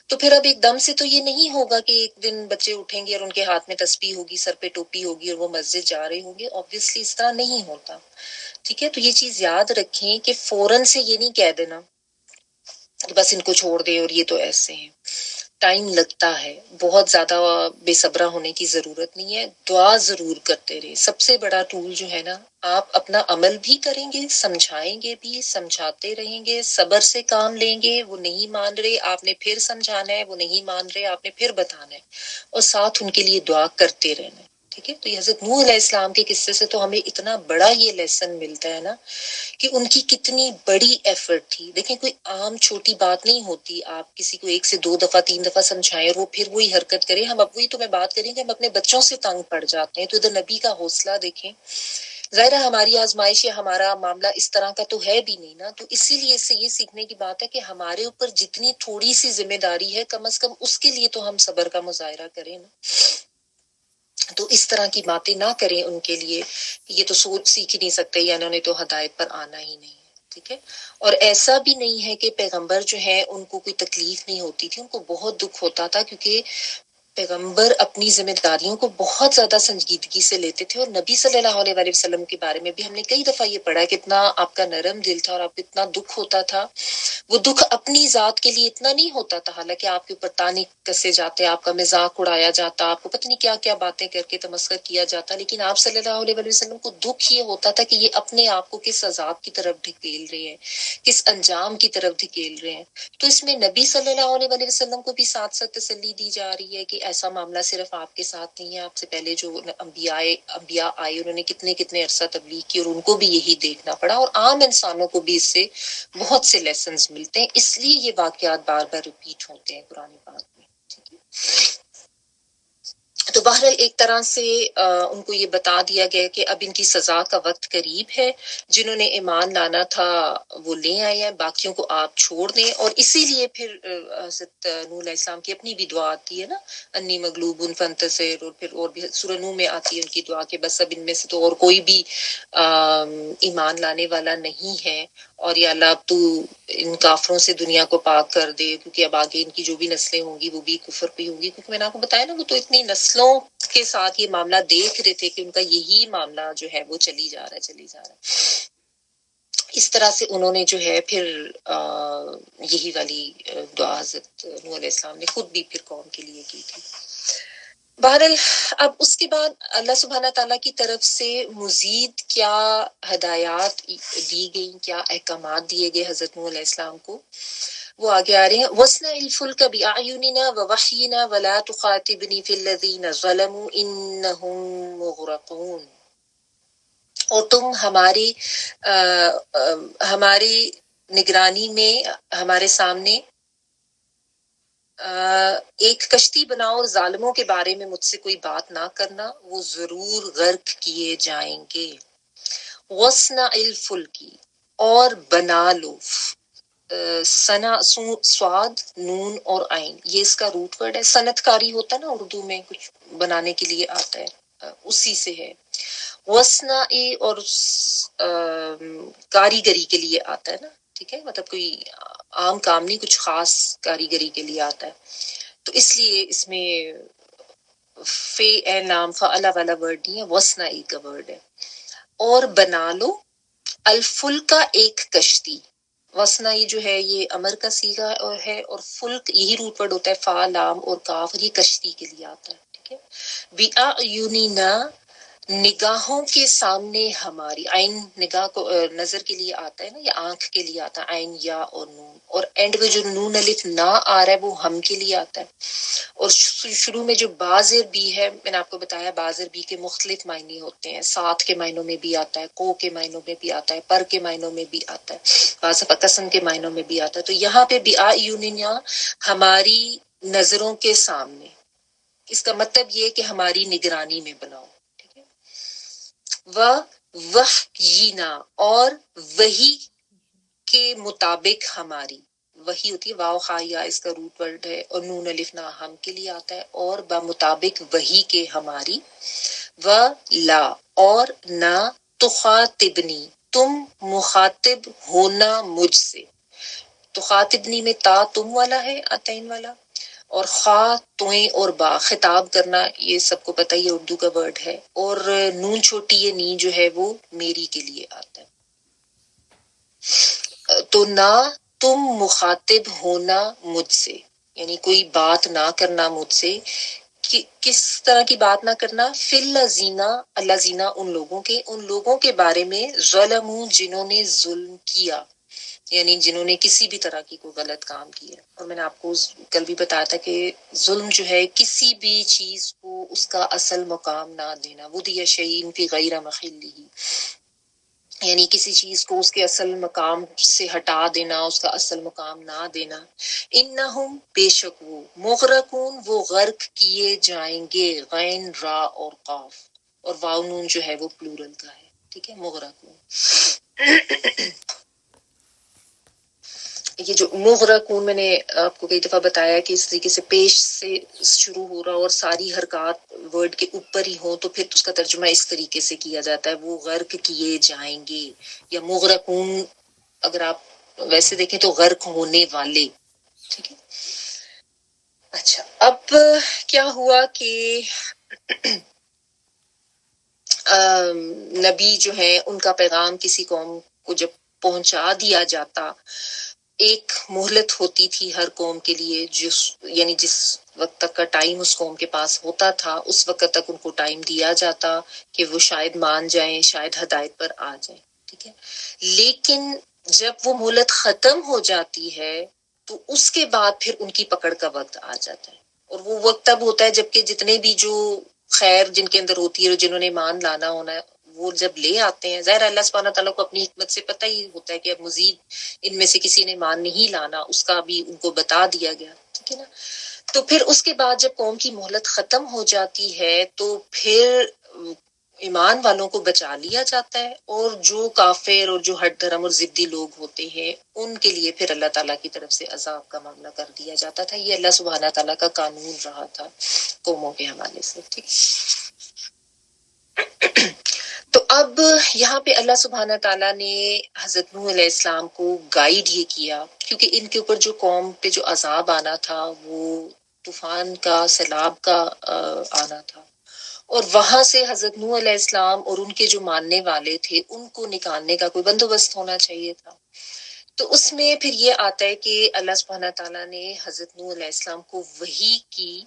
تو پھر اب ایک دم سے تو یہ نہیں ہوگا کہ ایک دن بچے اٹھیں گے اور ان کے ہاتھ میں تسبیح ہوگی، سر پہ ٹوپی ہوگی اور وہ مسجد جا رہے ہوں گے، obviously اس طرح نہیں ہوتا، ٹھیک ہے۔ تو یہ چیز یاد رکھیں کہ فوراً سے یہ نہیں کہہ دینا کہ بس ان کو چھوڑ دے اور یہ تو ایسے ہیں، ٹائم لگتا ہے، بہت زیادہ بے صبرا ہونے کی ضرورت نہیں ہے، دعا ضرور کرتے رہے۔ سب سے بڑا ٹول جو ہے نا، آپ اپنا عمل بھی کریں گے، سمجھائیں گے بھی، سمجھاتے رہیں گے، صبر سے کام لیں گے، وہ نہیں مان رہے آپ نے پھر سمجھانا ہے، وہ نہیں مان رہے آپ نے پھر بتانا ہے، اور ساتھ ان کے لیے دعا کرتے رہنا ہے، ٹھیک ہے۔ تو یہ حضرت نوح علیہ السلام کے قصے سے تو ہمیں اتنا بڑا یہ لیسن ملتا ہے نا، کہ ان کی کتنی بڑی ایفرٹ تھی۔ دیکھیں کوئی عام چھوٹی بات نہیں ہوتی، آپ کسی کو 1 سے 2 دفعہ 3 دفعہ سمجھائیں اور وہ پھر وہی حرکت کرے۔ ہم اب وہی تو میں بات کریں کہ ہم اپنے بچوں سے تنگ پڑ جاتے ہیں، تو ادھر نبی کا حوصلہ دیکھیں۔ ظاہر ہے ہماری آزمائش یا ہمارا معاملہ اس طرح کا تو ہے بھی نہیں نا، تو اسی لیے اس سے یہ سیکھنے کی بات ہے کہ ہمارے اوپر جتنی تھوڑی سی ذمہ داری ہے، کم از کم اس کے لیے تو ہم صبر کا مظاہرہ کریں نا۔ تو اس طرح کی باتیں نہ کریں ان کے لیے، یہ تو سوچ سیکھ ہی نہیں سکتے یا انہوں نے تو ہدایت پر آنا ہی نہیں ہے، ٹھیک ہے۔ اور ایسا بھی نہیں ہے کہ پیغمبر جو ہے ان کو کوئی تکلیف نہیں ہوتی تھی، ان کو بہت دکھ ہوتا تھا، کیونکہ پیغمبر اپنی ذمہ داریوں کو بہت زیادہ سنجیدگی سے لیتے تھے، اور نبی صلی اللہ علیہ وآلہ وسلم کے بارے میں بھی ہم نے کئی دفعہ یہ پڑھا ہے کہ اتنا آپ کا نرم دل تھا اور آپ کو اتنا دکھ ہوتا تھا۔ وہ دکھ اپنی ذات کے لیے اتنا نہیں ہوتا تھا، حالانکہ آپ کے اوپر تانے کسے جاتے، آپ کا مذاق اڑایا جاتا، آپ کو پتہ نہیں کیا کیا باتیں کر کے تمسخر کیا جاتا، لیکن آپ صلی اللہ علیہ وآلہ وسلم کو دکھ یہ ہوتا تھا کہ یہ اپنے آپ کو کس عذاب کی طرف ڈھکیل رہے ہیں، کس انجام کی طرف ڈھکیل رہے ہیں۔ تو اس میں نبی صلی اللہ علیہ وآلہ وسلم کو بھی ساتھ ساتھ تسلی دی جا رہی ہے کہ ایسا معاملہ صرف آپ کے ساتھ نہیں ہے، آپ سے پہلے جو انبیاء آئے انہوں نے کتنے عرصہ تبلیغ کی اور ان کو بھی یہی دیکھنا پڑا، اور عام انسانوں کو بھی اس سے بہت سے لیسنز ملتے ہیں، اس لیے یہ واقعات بار بار ریپیٹ ہوتے ہیں قرآن پاک میں، ٹھیک ہے۔ تو بہرحال ایک طرح سے ان کو یہ بتا دیا گیا کہ اب ان کی سزا کا وقت قریب ہے، جنہوں نے ایمان لانا تھا وہ لے آئے ہیں، باقیوں کو آپ چھوڑ دیں۔ اور اسی لیے پھر حضرت نوح علیہ السلام کی اپنی بھی دعا آتی ہے نا، انی مغلوب فانتصر، اور پھر اور بھی سورہ نوح میں آتی ہے ان کی دعا کہ بس اب ان میں سے تو اور کوئی بھی ایمان لانے والا نہیں ہے، اور یا اللہ اب تو ان کافروں سے دنیا کو پاک کر دے، کیونکہ اب آگے ان کی جو بھی نسلیں ہوں گی وہ بھی کفر پہ ہوں گی، کیونکہ میں نے آپ کو بتایا نا وہ تو اتنی نسلوں کے ساتھ یہ معاملہ دیکھ رہے تھے کہ ان کا یہی معاملہ جو ہے وہ چلی جا رہا ہے۔ اس طرح سے انہوں نے جو ہے پھر یہی والی دعا حضرت نوح علیہ السلام نے خود بھی پھر قوم کے لیے کی تھی۔ بہرحال اب اس کے بعد اللہ سبحانہ تعالیٰ کی طرف سے مزید کیا ہدایات دی گئیں، کیا احکامات دیے گئے حضرت نوح علیہ السلام کو، وہ آگے آ رہے ہیں۔ وَاصْنَعِ الْفُلْكَ بِأَعْيُنِنَا وَوَحْيِنَا وَلَا تُخَاطِبْنِي فِي الَّذِينَ ظَلَمُوا إِنَّهُمْ مُغْرَقُونَ، اور تم ہماری نگرانی میں ہمارے سامنے ایک کشتی بناؤ اور ظالموں کے بارے میں مجھ سے کوئی بات نہ کرنا، وہ ضرور غرق کیے جائیں گے۔ وَاصْنَعِ الْفُلْكِ، اور بنا لو، سنا سواد نون اور عین یہ اس کا روٹ ورڈ ہے، صنعت کاری ہوتا ہے نا اردو میں، کچھ بنانے کے لیے آتا ہے، اسی سے ہے۔ وسنا اور کاریگری کے لیے آتا ہے نا، ٹھیک ہے، مطلب کوئی عام کام نہیں، کچھ خاص کاریگری کے لیے آتا ہے، تو اس لیے اس میں فے اے نام فعلا والا ورڈ نہیں ہے، وسنا کا ورڈ ہے۔ اور بنا لو الفل کا ایک کشتی، وسنا یہ جو ہے یہ امر کا صیغہ ہے، اور فلک یہی روٹ ورڈ ہوتا ہے، فا لام اور کاف، یہ کشتی کے لیے آتا ہے، ٹھیک ہے۔ بِأَعْيُنِنَا، نگاہوں کے سامنے ہماری، عین نگاہ کو نظر کے لیے آتا ہے نا، یا آنکھ کے لیے آتا ہے، عین یا اور نون، اور اینڈ میں جو نون الف نہ آ رہا ہے وہ ہم کے لیے آتا ہے، اور شروع میں جو بازر بھی ہے، میں نے آپ کو بتایا بازر بھی کے مختلف معنی ہوتے ہیں، ساتھ کے معنوں میں بھی آتا ہے، کو کے معنوں میں بھی آتا ہے، پر کے معنوں میں بھی آتا ہے، بعض دفعہ قسم کے معنوں میں بھی آتا ہے۔ تو یہاں پہ بِأَعْيُنِنَا ہماری نظروں کے سامنے، اس کا مطلب یہ کہ ہماری نگرانی میں بناؤ، ٹھیک ہے۔ وحینا، اور وحی کے مطابق ہماری، وہی ہوتی ہے واو خا یا اس کا روٹ ورڈ ہے، اور نون الف نا ہم کے لیے آتا ہے، اور بمطابق وہی کے ہماری، و لا اور نہ تخاطبنی تم مخاطب ہونا مجھ سے، تخاطبنی میں تا تم والا ہے عطین والا، اور خا توئیں اور با خطاب کرنا، یہ سب کو پتہ ہی ہے اردو کا ورڈ ہے، اور نون چھوٹی ہے نی جو ہے وہ میری کے لیے آتا ہے۔ تو نہ تم مخاطب ہونا مجھ سے، یعنی کوئی بات نہ کرنا مجھ سے، کس طرح کی بات نہ کرنا، فی الذین الذین ان لوگوں کے بارے میں ظلموا جنہوں نے ظلم کیا، یعنی جنہوں نے کسی بھی طرح کی کوئی غلط کام کیا۔ اور میں نے آپ کو کل بھی بتایا تھا کہ ظلم جو ہے کسی بھی چیز کو اس کا اصل مقام نہ دینا، ودی شیء فی غیر محلہ، یعنی کسی چیز کو اس کے اصل مقام سے ہٹا دینا، اس کا اصل مقام نہ دینا۔ انہم بے شک وہ، مغرقون وہ غرق کیے جائیں گے، غین را اور قاف، اور واو نون جو ہے وہ پلورل کا ہے، ٹھیک ہے، مغرقون۔ یہ جو مغرقون میں نے آپ کو کئی دفعہ بتایا کہ اس طریقے سے پیش سے شروع ہو رہا اور ساری حرکات ورڈ کے اوپر ہی ہوں تو پھر اس کا ترجمہ اس طریقے سے کیا جاتا ہے، وہ غرق کیے جائیں گے، یا مغرقون اگر آپ ویسے دیکھیں تو غرق ہونے والے، ٹھیک ہے۔ اچھا، اب کیا ہوا کہ نبی جو ہے ان کا پیغام کسی قوم کو جب پہنچا دیا جاتا، ایک مہلت ہوتی تھی ہر قوم کے لیے، یعنی جس وقت تک کا ٹائم اس قوم کے پاس ہوتا تھا اس وقت تک ان کو ٹائم دیا جاتا کہ وہ شاید مان جائیں، شاید ہدایت پر آ جائیں، ٹھیک ہے۔ لیکن جب وہ مہلت ختم ہو جاتی ہے تو اس کے بعد پھر ان کی پکڑ کا وقت آ جاتا ہے، اور وہ وقت تب ہوتا ہے جبکہ جتنے بھی جو خیر جن کے اندر ہوتی ہے اور جنہوں نے ایمان لانا ہونا ہے وہ جب لے آتے ہیں، ظاہر اللہ سبحانہ تعالیٰ کو اپنی حکمت سے پتہ ہی ہوتا ہے کہ اب مزید ان میں سے کسی نے ایمان نہیں لانا، اس کا بھی ان کو بتا دیا گیا، ٹھیک ہے نا۔ تو پھر اس کے بعد جب قوم کی مہلت ختم ہو جاتی ہے تو پھر ایمان والوں کو بچا لیا جاتا ہے، اور جو کافر اور جو ہٹ دھرم اور ضدی لوگ ہوتے ہیں ان کے لیے پھر اللہ تعالیٰ کی طرف سے عذاب کا معاملہ کر دیا جاتا تھا۔ یہ اللہ سبحانہ تعالیٰ کا قانون رہا تھا قوموں کے حوالے سے، ٹھیک۔ تو اب یہاں پہ اللہ سبحانہ تعالیٰ نے حضرت نوح علیہ السلام کو گائیڈ یہ کیا، کیونکہ ان کے اوپر جو قوم پہ جو عذاب آنا تھا وہ طوفان کا، سیلاب کا آنا تھا، اور وہاں سے حضرت نوح علیہ السلام اور ان کے جو ماننے والے تھے ان کو نکالنے کا کوئی بندوبست ہونا چاہیے تھا۔ تو اس میں پھر یہ آتا ہے کہ اللہ سبحانہ تعالیٰ نے حضرت نوح علیہ السلام کو وحی کی،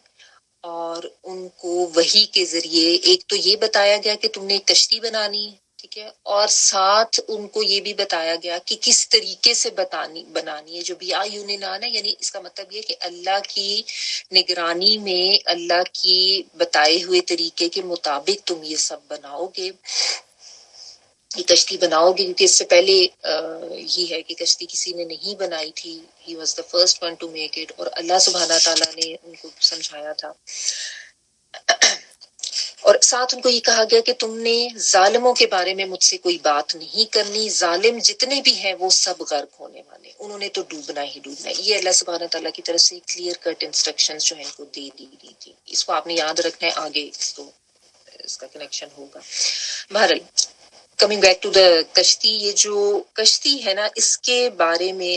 اور ان کو وحی کے ذریعے ایک تو یہ بتایا گیا کہ تم نے ایک کشتی بنانی ہے، ٹھیک ہے، اور ساتھ ان کو یہ بھی بتایا گیا کہ کس طریقے سے بنانی ہے، جو بھی آیونان ہے، یعنی اس کا مطلب یہ کہ اللہ کی نگرانی میں اللہ کی بتائے ہوئے طریقے کے مطابق تم یہ سب بناؤ گے، یہ کشتی بناؤ گے، کیونکہ اس سے پہلے یہ ہے کہ کشتی کسی نے نہیں بنائی تھی، he was the first one to make it, اور اللہ سبحانہ تعالیٰ نے ان کو سمجھایا تھا۔ اور ساتھ ان کو یہ کہا گیا کہ تم نے ظالموں کے بارے میں مجھ سے کوئی بات نہیں کرنی، ظالم جتنے بھی ہیں وہ سب غرق ہونے والے، انہوں نے تو ڈوبنا ہی ڈوبنا ہے۔ یہ اللہ سبحانہ تعالیٰ کی طرف سے کلیئر کٹ انسٹرکشنز جو ہیں ان کو دے دی گئی تھی، اس کو آپ نے یاد رکھنا ہے، آگے اس کا کنیکشن ہوگا۔ بہرحال کمنگ بیک ٹو دا کشتی، یہ جو کشتی ہے نا اس کے بارے میں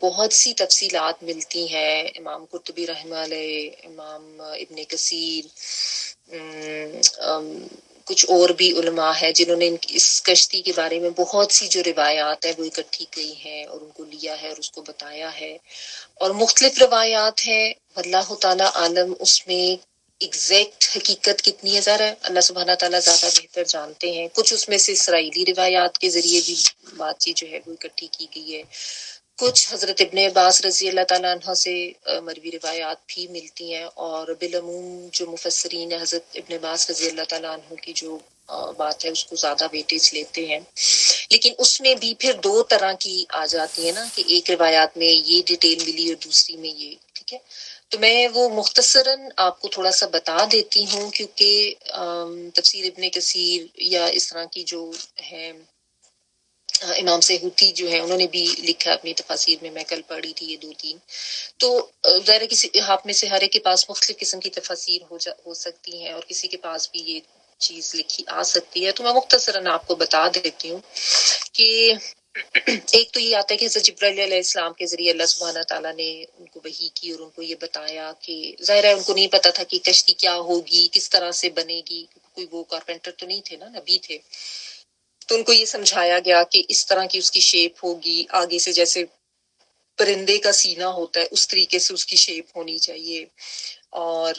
بہت سی تفصیلات ملتی ہیں، امام قرطبی رحمہ علیہ، امام ابن کثیر، کچھ اور بھی علماء ہیں جنہوں نے اس کشتی کے بارے میں بہت سی جو روایات ہیں وہ اکٹھی کی ہیں اور ان کو لیا ہے اور اس کو بتایا ہے، اور مختلف روایات ہیں، واللہ تعالی عالم اس میں ایگزیکٹ حقیقت کتنی ہے ذرا اللہ سبحانہ تعالیٰ زیادہ بہتر جانتے ہیں۔ کچھ اس میں سے اسرائیلی روایات کے ذریعے بھی بات چیت جو ہے وہ اکٹھی کی گئی ہے، کچھ حضرت ابن عباس رضی اللہ تعالیٰ عنہ سے مروی روایات بھی ملتی ہیں، اور بالعموم جو مفسرین ہیں حضرت ابن عباس رضی اللہ تعالیٰ عنہ کی جو بات ہے اس کو زیادہ ویٹیج لیتے ہیں، لیکن اس میں بھی پھر دو طرح کی آ جاتی ہے نا، کہ ایک روایات میں یہ ڈیٹیل ملی اور دوسری میں یہ، ٹھیک ہے۔ تو میں وہ مختصراً آپ کو تھوڑا سا بتا دیتی ہوں، کیونکہ تفسیر ابن کثیر یا اس طرح کی جو ہے امام سیہوتی جو ہے انہوں نے بھی لکھا اپنی تفاسیر میں، میں کل پڑھی تھی یہ 2-3. تو ظاہر ہے کسی آپ میں سے ہر ایک کے پاس مختلف قسم کی تفاسیر ہو سکتی ہیں، اور کسی کے پاس بھی یہ چیز لکھی آ سکتی ہے. تو میں مختصراً آپ کو بتا دیتی ہوں کہ ایک تو یہ آتا ہے کہ حضرت جبرائیل علیہ السلام کے ذریعے اللہ سبحانہ تعالیٰ نے ان کو وحی کی اور ان کو یہ بتایا کہ ظاہر ہے ان کو نہیں پتا تھا کہ کشتی کیا ہوگی، کس طرح سے بنے گی، کوئی وہ کارپینٹر تو نہیں تھے نا، نبی تھے. تو ان کو یہ سمجھایا گیا کہ اس طرح کی اس کی شیپ ہوگی، آگے سے جیسے پرندے کا سینہ ہوتا ہے اس طریقے سے اس کی شیپ ہونی چاہیے. اور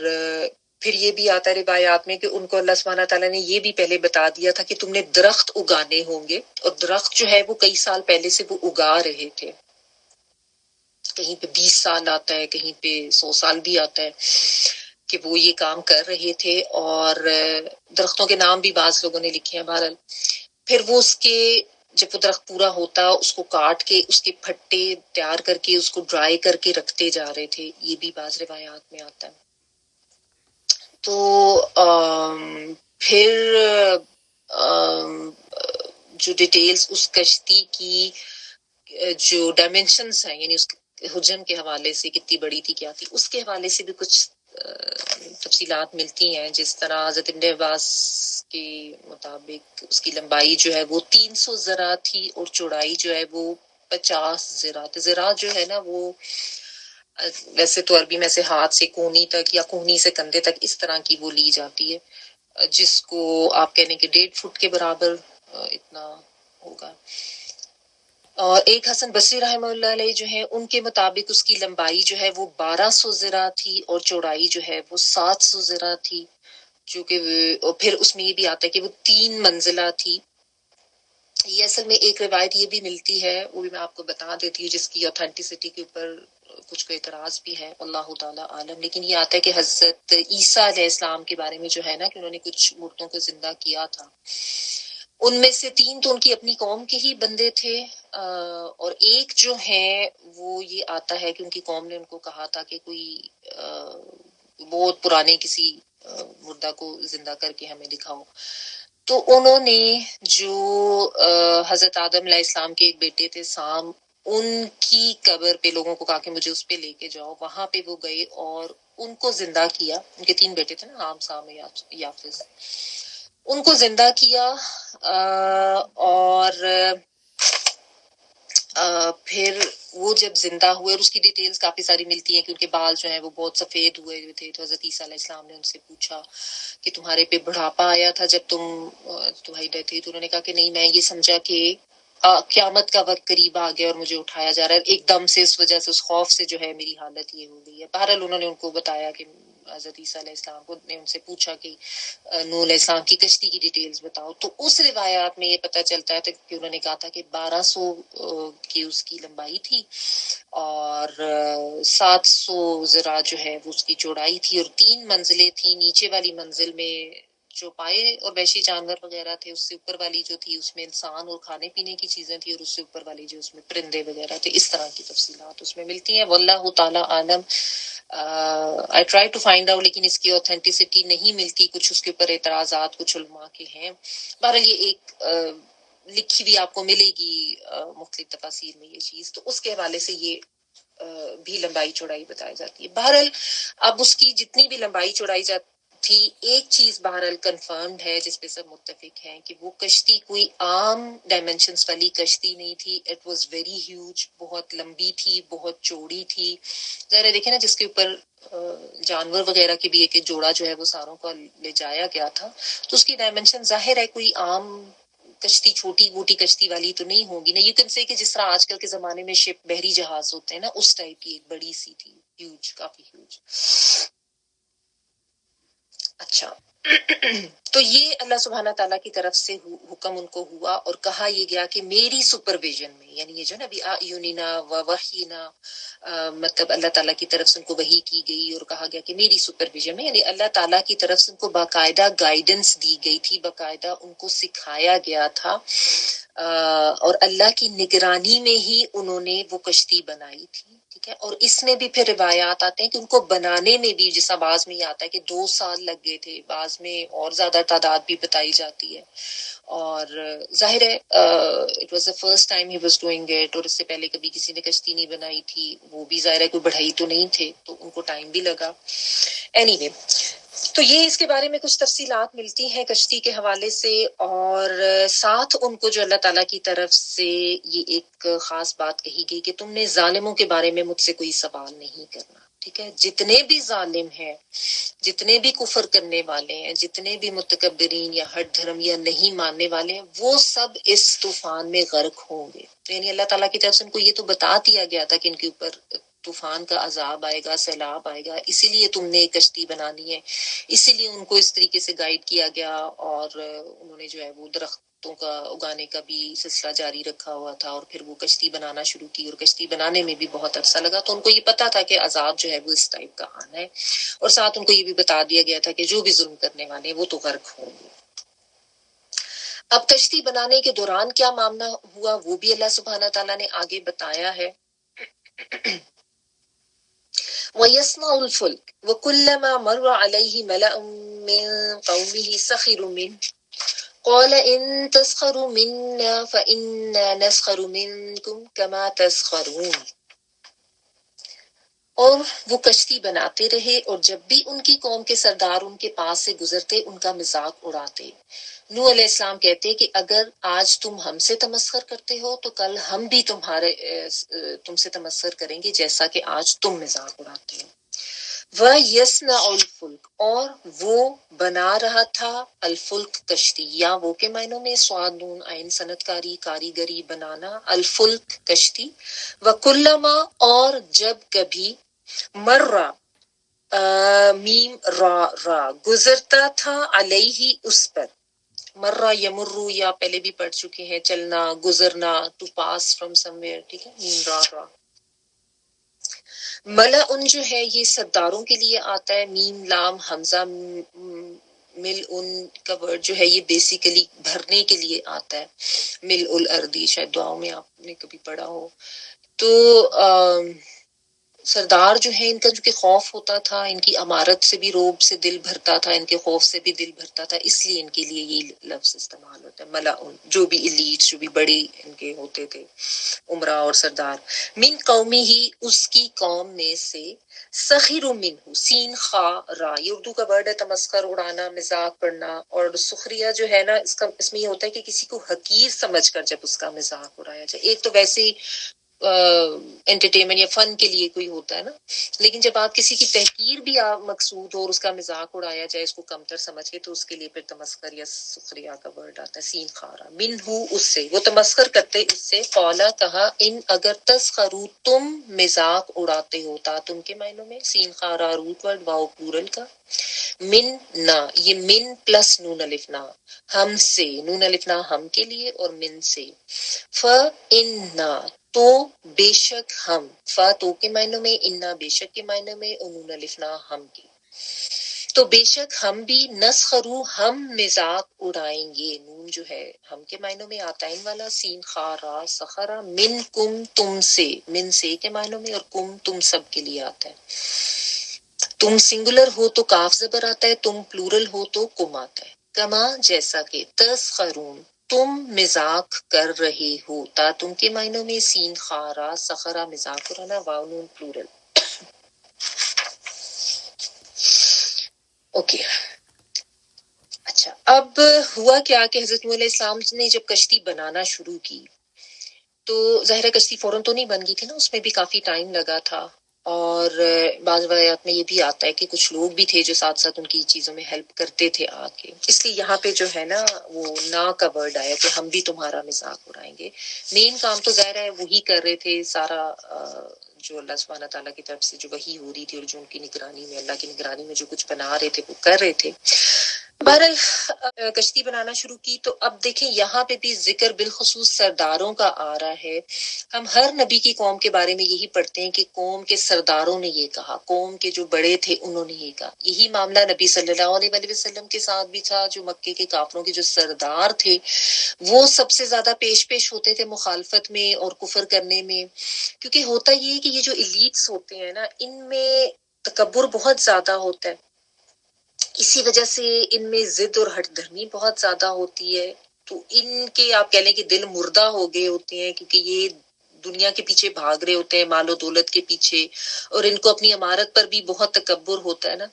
پھر یہ بھی آتا ہے روایات میں کہ ان کو اللہ سبحانہ تعالیٰ نے یہ بھی پہلے بتا دیا تھا کہ تم نے درخت اگانے ہوں گے، اور درخت جو ہے وہ کئی سال پہلے سے وہ اگا رہے تھے. کہیں پہ 20 سال آتا ہے، کہیں پہ 100 سال بھی آتا ہے کہ وہ یہ کام کر رہے تھے. اور درختوں کے نام بھی بعض لوگوں نے لکھے ہیں. بہرحال پھر وہ اس کے جب وہ درخت پورا ہوتا اس کو کاٹ کے اس کے پھٹے تیار کر کے اس کو ڈرائی کر کے رکھتے جا رہے تھے، یہ بھی بعض روایات میں آتا ہے. تو پھر جو ڈیٹیلز اس کشتی کی جو ڈائمینشنس ہیں، یعنی اس حجم کے حوالے سے کتنی بڑی تھی کیا تھی، اس کے حوالے سے بھی کچھ تفصیلات ملتی ہیں. جس طرح حضرت ابن عباس کے مطابق اس کی لمبائی جو ہے وہ 300 ذرا تھی اور چوڑائی جو ہے وہ 50 ذرا. ذرا جو ہے نا وہ ویسے تو عربی میں سے ہاتھ سے کونی تک یا کونی سے کندھے تک اس طرح کی وہ لی جاتی ہے، جس کو آپ کہنے کہ 1.5 فٹ کے برابر اتنا ہوگا. اور ایک حسن بصری رحمہ اللہ علیہ جو ہے ان کے مطابق اس کی لمبائی جو ہے وہ 1200 ذرا تھی اور چوڑائی جو ہے وہ 700 ذرا تھی، جو کہ پھر اس میں یہ بھی آتا ہے کہ وہ 3 منزلہ تھی. یہ اصل میں ایک روایت یہ بھی ملتی ہے، وہ بھی میں آپ کو بتا دیتی ہوں، جس کی اوتھینٹسٹی کے اوپر کچھ کو اعتراض بھی ہے، اللہ تعالیٰ عالم. لیکن یہ آتا ہے کہ حضرت عیسیٰ علیہ السلام کے بارے میں جو ہے نا کہ انہوں نے کچھ مردوں کو زندہ کیا تھا، ان میں سے 3 تو ان کی اپنی قوم کے ہی بندے تھے، اور ایک جو ہے وہ یہ آتا ہے کہ ان کی قوم نے ان کو کہا تھا کہ کوئی بہت پرانے کسی مردہ کو زندہ کر کے ہمیں دکھاؤ. تو انہوں نے جو حضرت آدم علیہ السلام کے ایک بیٹے تھے سام، ان کی قبر پہ لوگوں کو کہا کہ مجھے اس پہ لے کے جاؤ. وہاں پہ وہ گئے اور ان کو زندہ کیا. ان کے 3 بیٹے تھے نا، عام، سام، یافز. ان کو زندہ کیا اور پھر وہ جب زندہ ہوئے، اور اس کی ڈیٹیلز کافی ساری ملتی ہیں کہ ان کے بال جو ہیں وہ بہت سفید ہوئے تھے. تو حضرت عیسیٰ علیہ السلام نے ان سے پوچھا کہ تمہارے پہ بڑھاپا آیا تھا جب تمہاری ڈیتھ ہوئی؟ تو انہوں نے کہا کہ نہیں، میں یہ سمجھا کہ قیامت کا وقت قریب آ گیا اور مجھے اٹھایا جا رہا ہے. ایک دم سے اس وجہ سے، اس خوف سے جو ہے میری حالت یہ ہو گئی ہے. بہرحال انہوں نے ان کو بتایا کہ حضرت عیسیٰ علیہ السلام کو نے ان سے پوچھا کہ نوح علیہ السلام کی کشتی کی ڈیٹیلز بتاؤ. تو اس روایات میں یہ پتہ چلتا ہے کہ انہوں نے کہا تھا کہ 1200 کی اس کی لمبائی تھی اور 700 ذرا جو ہے وہ اس کی چوڑائی تھی، اور 3 منزلیں تھیں. نیچے والی منزل میں جو پائے اور وحشی جانور وغیرہ تھے، اس سے اوپر والی جو تھی اس میں انسان اور کھانے پینے کی چیزیں تھی، اور اس سے اوپر والی جو اس میں پرندے وغیرہ تھے. اس طرح کی تفصیلات اس میں ملتی ہیں. واللہ تعالی عالم. I try to find out، لیکن اس کی اوتھینٹسٹی نہیں ملتی. کچھ اس کے اوپر اعتراضات کچھ علماء کے ہیں. بہرحال یہ ایک لکھی بھی آپ کو ملے گی مختلف تفاسیر میں یہ چیز، تو اس کے حوالے سے یہ بھی لمبائی چوڑائی بتائی جاتی ہے. بہرحال اب اس کی جتنی بھی لمبائی چوڑائی تھی، ایک چیز بہرحال کنفرمڈ ہے جس پہ سب متفق ہیں کہ وہ کشتی کوئی عام ڈائمینشنز والی کشتی نہیں تھی. اٹ واز ویری ہیوج، بہت لمبی تھی، بہت چوڑی تھی. ذرا دیکھیں نا، جس کے اوپر جانور وغیرہ کی بھی ایک جوڑا جو ہے وہ ساروں کا لے جایا گیا تھا، تو اس کی ڈائمینشن ظاہر ہے کوئی عام کشتی، چھوٹی موٹی کشتی والی تو نہیں ہوگی نا. یو کین سے کہ جس طرح آج کل کے زمانے میں شپ، بحری جہاز ہوتے ہیں نا، اس ٹائپ کی ایک بڑی سی تھی، ہیوج، کافی ہیوج. اچھا تو یہ اللہ سبحانہ تعالیٰ کی طرف سے حکم ان کو ہوا اور کہا یہ گیا کہ میری سپرویژن میں، یعنی یہ جو نا ابھی اعیننا و وحینا، مطلب اللہ تعالیٰ کی طرف سے ان کو وحی کی گئی اور کہا گیا کہ میری سپرویژن میں، یعنی اللہ تعالیٰ کی طرف سے ان کو باقاعدہ گائیڈنس دی گئی تھی، باقاعدہ ان کو سکھایا گیا تھا، اور اللہ کی نگرانی میں ہی انہوں نے وہ کشتی بنائی تھی. ٹھیک ہے. اور اس میں بھی پھر روایات آتے ہیں کہ ان کو بنانے میں بھی، جس آواز میں یہ آتا ہے کہ 2 سال لگ گئے تھے، بعض الفاظ میں اور زیادہ تعداد بھی بتائی جاتی ہے. اور ظاہر ہے it was the first time he was doing it, اور اس سے پہلے کبھی کسی نے کشتی نہیں بنائی تھی. وہ بھی ظاہر ہے کوئی بڑھائی تو نہیں تھے, تو ان کو ٹائم بھی لگا. اینی وے, تو یہ اس کے بارے میں کچھ تفصیلات ملتی ہیں کشتی کے حوالے سے, اور ساتھ ان کو جو اللہ تعالیٰ کی طرف سے یہ ایک خاص بات کہی گئی کہ تم نے ظالموں کے بارے میں مجھ سے کوئی سوال نہیں کرنا. ٹھیک ہے, جتنے بھی ظالم ہیں, جتنے بھی کفر کرنے والے ہیں, جتنے بھی متکبرین یا ہٹ دھرم یا نہیں ماننے والے ہیں, وہ سب اس طوفان میں غرق ہوں گے. یعنی اللہ تعالیٰ کی طرف سے ان کو یہ تو بتا دیا گیا تھا کہ ان کے اوپر طوفان کا عذاب آئے گا, سیلاب آئے گا, اسی لیے تم نے کشتی بنانی ہے, اسی لیے ان کو اس طریقے سے گائیڈ کیا گیا. اور انہوں نے جو ہے وہ درختوں کا اگانے کا بھی سلسلہ جاری رکھا ہوا تھا, اور پھر وہ کشتی بنانا شروع کی, اور کشتی بنانے میں بھی بہت عرصہ لگا. تو ان کو یہ پتا تھا کہ عذاب جو ہے وہ اس ٹائپ کا آنا ہے, اور ساتھ ان کو یہ بھی بتا دیا گیا تھا کہ جو بھی ظلم کرنے والے ہیں وہ تو غرق ہوں گے. اب کشتی بنانے کے دوران کیا معاملہ ہوا وہ بھی اللہ سبحانہ تعالیٰ نے آگے بتایا ہے. وَيَصْنَعُ الْفُلْكَ وَكُلَّمَا مَرَّ عَلَيْهِ مَلَأٌ مِّن قَوْمِهِ سَخِرُوا مِنْهُ قَالَ إِن تَسْخَرُوا مِنَّا فَإِنَّا نَسْخَرُ مِنكُمْ كَمَا تَسْخَرُونَ. اور وہ کشتی بناتے رہے, اور جب بھی ان کی قوم کے سردار ان کے پاس سے گزرتے ان کا مذاق اڑاتے. نوح علیہ السلام کہتے کہ اگر آج تم ہم سے تمسخر کرتے ہو تو کل ہم بھی تم سے تمسخر کریں گے جیسا کہ آج تم مذاق اڑاتے ہو. وَيَصْنَعُ الْفُلْكَ, اور وہ بنا رہا تھا الفلک کشتی, یا وہ کے معنوں میں صاد نون عین صنعت کاری, کاریگری, بنانا, الفلک کشتی. وَكُلَّمَا, اور جب کبھی, مرہ میم را را, گزرتا تھا, علیہ اس پر, مرہ یمرو یا پہلے بھی پڑھ چکے ہیں, چلنا, گزرنا, to pass from somewhere. ٹھیک ہے, میم را را. ملا ان جو ہے یہ سرداروں کے لیے آتا ہے, میم لام حمزہ مل ان کا ورڈ جو ہے یہ بیسیکلی بھرنے کے لیے آتا ہے. مل الارضی شاید دعاؤں میں آپ نے کبھی پڑھا ہو. تو سردار جو ہیں ان کا جو کہ خوف ہوتا تھا, ان کی امارت سے بھی روب سے دل بھرتا تھا, ان کے خوف سے بھی دل بھرتا تھا, اس لیے ان کے لیے یہ لفظ استعمال ہوتا ہے ملاؤن, جو بھی ایلیٹ, جو بھی بڑے ان کے ہوتے تھے عمرا اور سردار. من قومی ہی, اس کی قوم میں سے, سخر منہ, سین خا را, یہ اردو کا ورڈ ہے, تمسخر, اڑانا, مذاق کرنا. اور سخریہ جو ہے نا اس میں یہ ہوتا ہے کہ کسی کو حقیر سمجھ کر جب اس کا مذاق اڑایا جائے. ایک تو ویسے ہی انٹرٹینمنٹ یا فن کے لیے کوئی ہوتا ہے نا, لیکن جب آپ کسی کی تحقیر بھی مقصود ہو اور اس کا مذاق اڑایا جائے اس کو کمتر سمجھ کے, تو اس کے لیے پھر تمسخر یا سخریہ کا ورڈ آتا ہے. سین خارا منہو, اس سے, وہ تمسخر کرتے اس سے. قولا, کہا, ان اگر تسخرو, تم مذاق اڑاتے ہو, تا تم کے معنوں میں, سین خارا روٹ ورڈ, واؤ پلورل کا, من نا, یہ من پلس نون الف نا, ہم سے, نون الف نا ہم کے لیے, اور من سے. ف ان نا, تو بے شک ہم, فا تو کے معنوں میں, انا بے شک کے معنوں میں, انون الفنا ہم کی. تو بے شک ہم بھی, نسخرو, ہم مذاق اڑائیں گے, نون جو ہے ہم کے معنوں میں آتا ہے ان والا, سین خارا سخرا, من کم, تم سے, من سے کے معنوں میں, اور کم تم سب کے لیے آتا ہے. تم سنگولر ہو تو کاف زبر آتا ہے, تم پلورل ہو تو کم آتا ہے. کما, جیسا کہ, تسخرون, تم مذاق کر رہے ہو, تا تم کے معنوں میں, سین خارا سخرا, مذاق اڑانا, واو نون پلورل. اوکے. اچھا, اب ہوا کیا کہ حضرت نوح علیہ السلام نے جب کشتی بنانا شروع کی تو ظاہر کشتی فوراً تو نہیں بن گئی تھی نا, اس میں بھی کافی ٹائم لگا تھا. اور بعض روایات میں یہ بھی آتا ہے کہ کچھ لوگ بھی تھے جو ساتھ ساتھ ان کی چیزوں میں ہیلپ کرتے تھے آ کے, اس لیے یہاں پہ جو ہے نا وہ نا کا ورڈ آیا کہ ہم بھی تمہارا مذاق اڑائیں گے. مین کام تو ظاہر ہے وہی کر رہے تھے سارا, جو اللہ سبحانہ تعالیٰ کی طرف سے جو وحی ہو رہی تھی اور جو ان کی نگرانی میں, اللہ کی نگرانی میں جو کچھ بنا رہے تھے وہ کر رہے تھے. بہرحال کشتی بنانا شروع کی. تو اب دیکھیں یہاں پہ بھی ذکر بالخصوص سرداروں کا آ رہا ہے. ہم ہر نبی کی قوم کے بارے میں یہی پڑھتے ہیں کہ قوم کے سرداروں نے یہ کہا, قوم کے جو بڑے تھے انہوں نے یہ کہا. یہی معاملہ نبی صلی اللہ علیہ وسلم کے ساتھ بھی تھا. جو مکے کے کافروں کے جو سردار تھے وہ سب سے زیادہ پیش ہوتے تھے مخالفت میں اور کفر کرنے میں, کیونکہ ہوتا یہ ہے کہ یہ جو ایلیٹس ہوتے ہیں نا ان میں تکبر بہت زیادہ ہوتا ہے. اسی وجہ سے ان میں ضد اور ہٹ دھرمی بہت زیادہ ہوتی ہے. تو ان کے آپ کہہ لیں کہ دل مردہ ہو گئے ہوتے ہیں، کیونکہ یہ دنیا کے پیچھے بھاگ رہے ہوتے ہیں، مال و دولت کے پیچھے، اور ان کو اپنی امارت پر بھی بہت تکبر ہوتا ہے نا.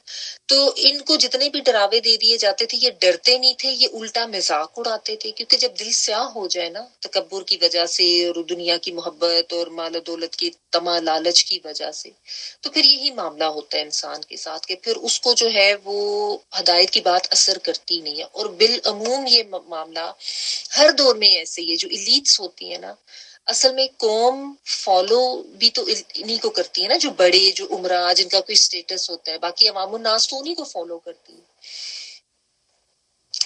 تو ان کو جتنے بھی ڈراوے دے دیے جاتے تھے، یہ ڈرتے نہیں تھے، یہ الٹا مذاق اڑاتے تھے. کیونکہ جب دل سیاہ ہو جائے نا تکبر کی وجہ سے اور دنیا کی محبت اور مال و دولت کی طمع لالچ کی وجہ سے، تو پھر یہی معاملہ ہوتا ہے انسان کے ساتھ کہ پھر اس کو جو ہے وہ ہدایت کی بات اثر کرتی نہیں ہے. اور بالعموم یہ معاملہ ہر دور میں ایسے ہی ہے. جو ایلیٹس ہوتی ہیں نا، اصل میں قوم فالو بھی تو انہی کو کرتی ہے نا، جو بڑے، جو عمرہ، جن کا کوئی سٹیٹس ہوتا ہے. باقی عوام الناس تو انہی کو فالو کرتی ہے.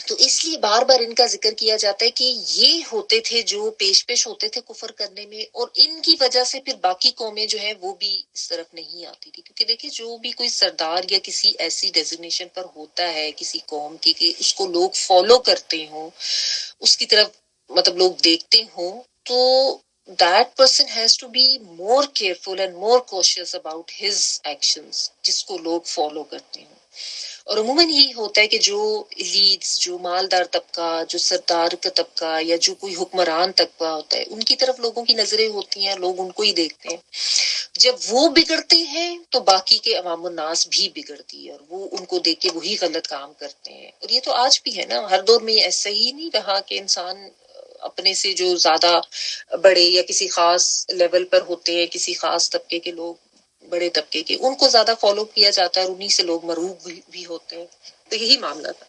تو اس لیے بار بار ان کا ذکر کیا جاتا ہے کہ یہ ہوتے تھے جو پیش ہوتے تھے کفر کرنے میں، اور ان کی وجہ سے پھر باقی قومیں جو ہیں وہ بھی اس طرف نہیں آتی تھی. کیونکہ دیکھیں، جو بھی کوئی سردار یا کسی ایسی ڈیزگنیشن پر ہوتا ہے کسی قوم کی کہ اس کو لوگ فالو کرتے ہوں، اس کی طرف مطلب لوگ دیکھتے ہوں، تو that person has to be more careful and more cautious about his actions، جس کو لوگ فالو کرتے ہیں. اور عموماً یہی ہوتا ہے کہ جو لیڈز، جو مالدار طبقہ، جو سردار کا طبقہ یا جو کوئی حکمران طبقہ ہوتا ہے، ان کی طرف لوگوں کی نظریں ہوتی ہیں، لوگ ان کو ہی دیکھتے ہیں. جب وہ بگڑتے ہیں تو باقی کے عوام الناس بھی بگڑتی ہے، اور وہ ان کو دیکھ کے وہی غلط کام کرتے ہیں. اور یہ تو آج بھی ہے نا، ہر دور میں ایسا ہی نہیں رہا کہ انسان اپنے سے جو زیادہ بڑے یا کسی خاص لیول پر ہوتے ہیں، کسی خاص طبقے کے لوگ، بڑے طبقے کے، ان کو زیادہ فالو کیا جاتا ہے اور انہی سے لوگ مرعوب بھی ہوتے ہیں. تو یہی معاملہ تھا.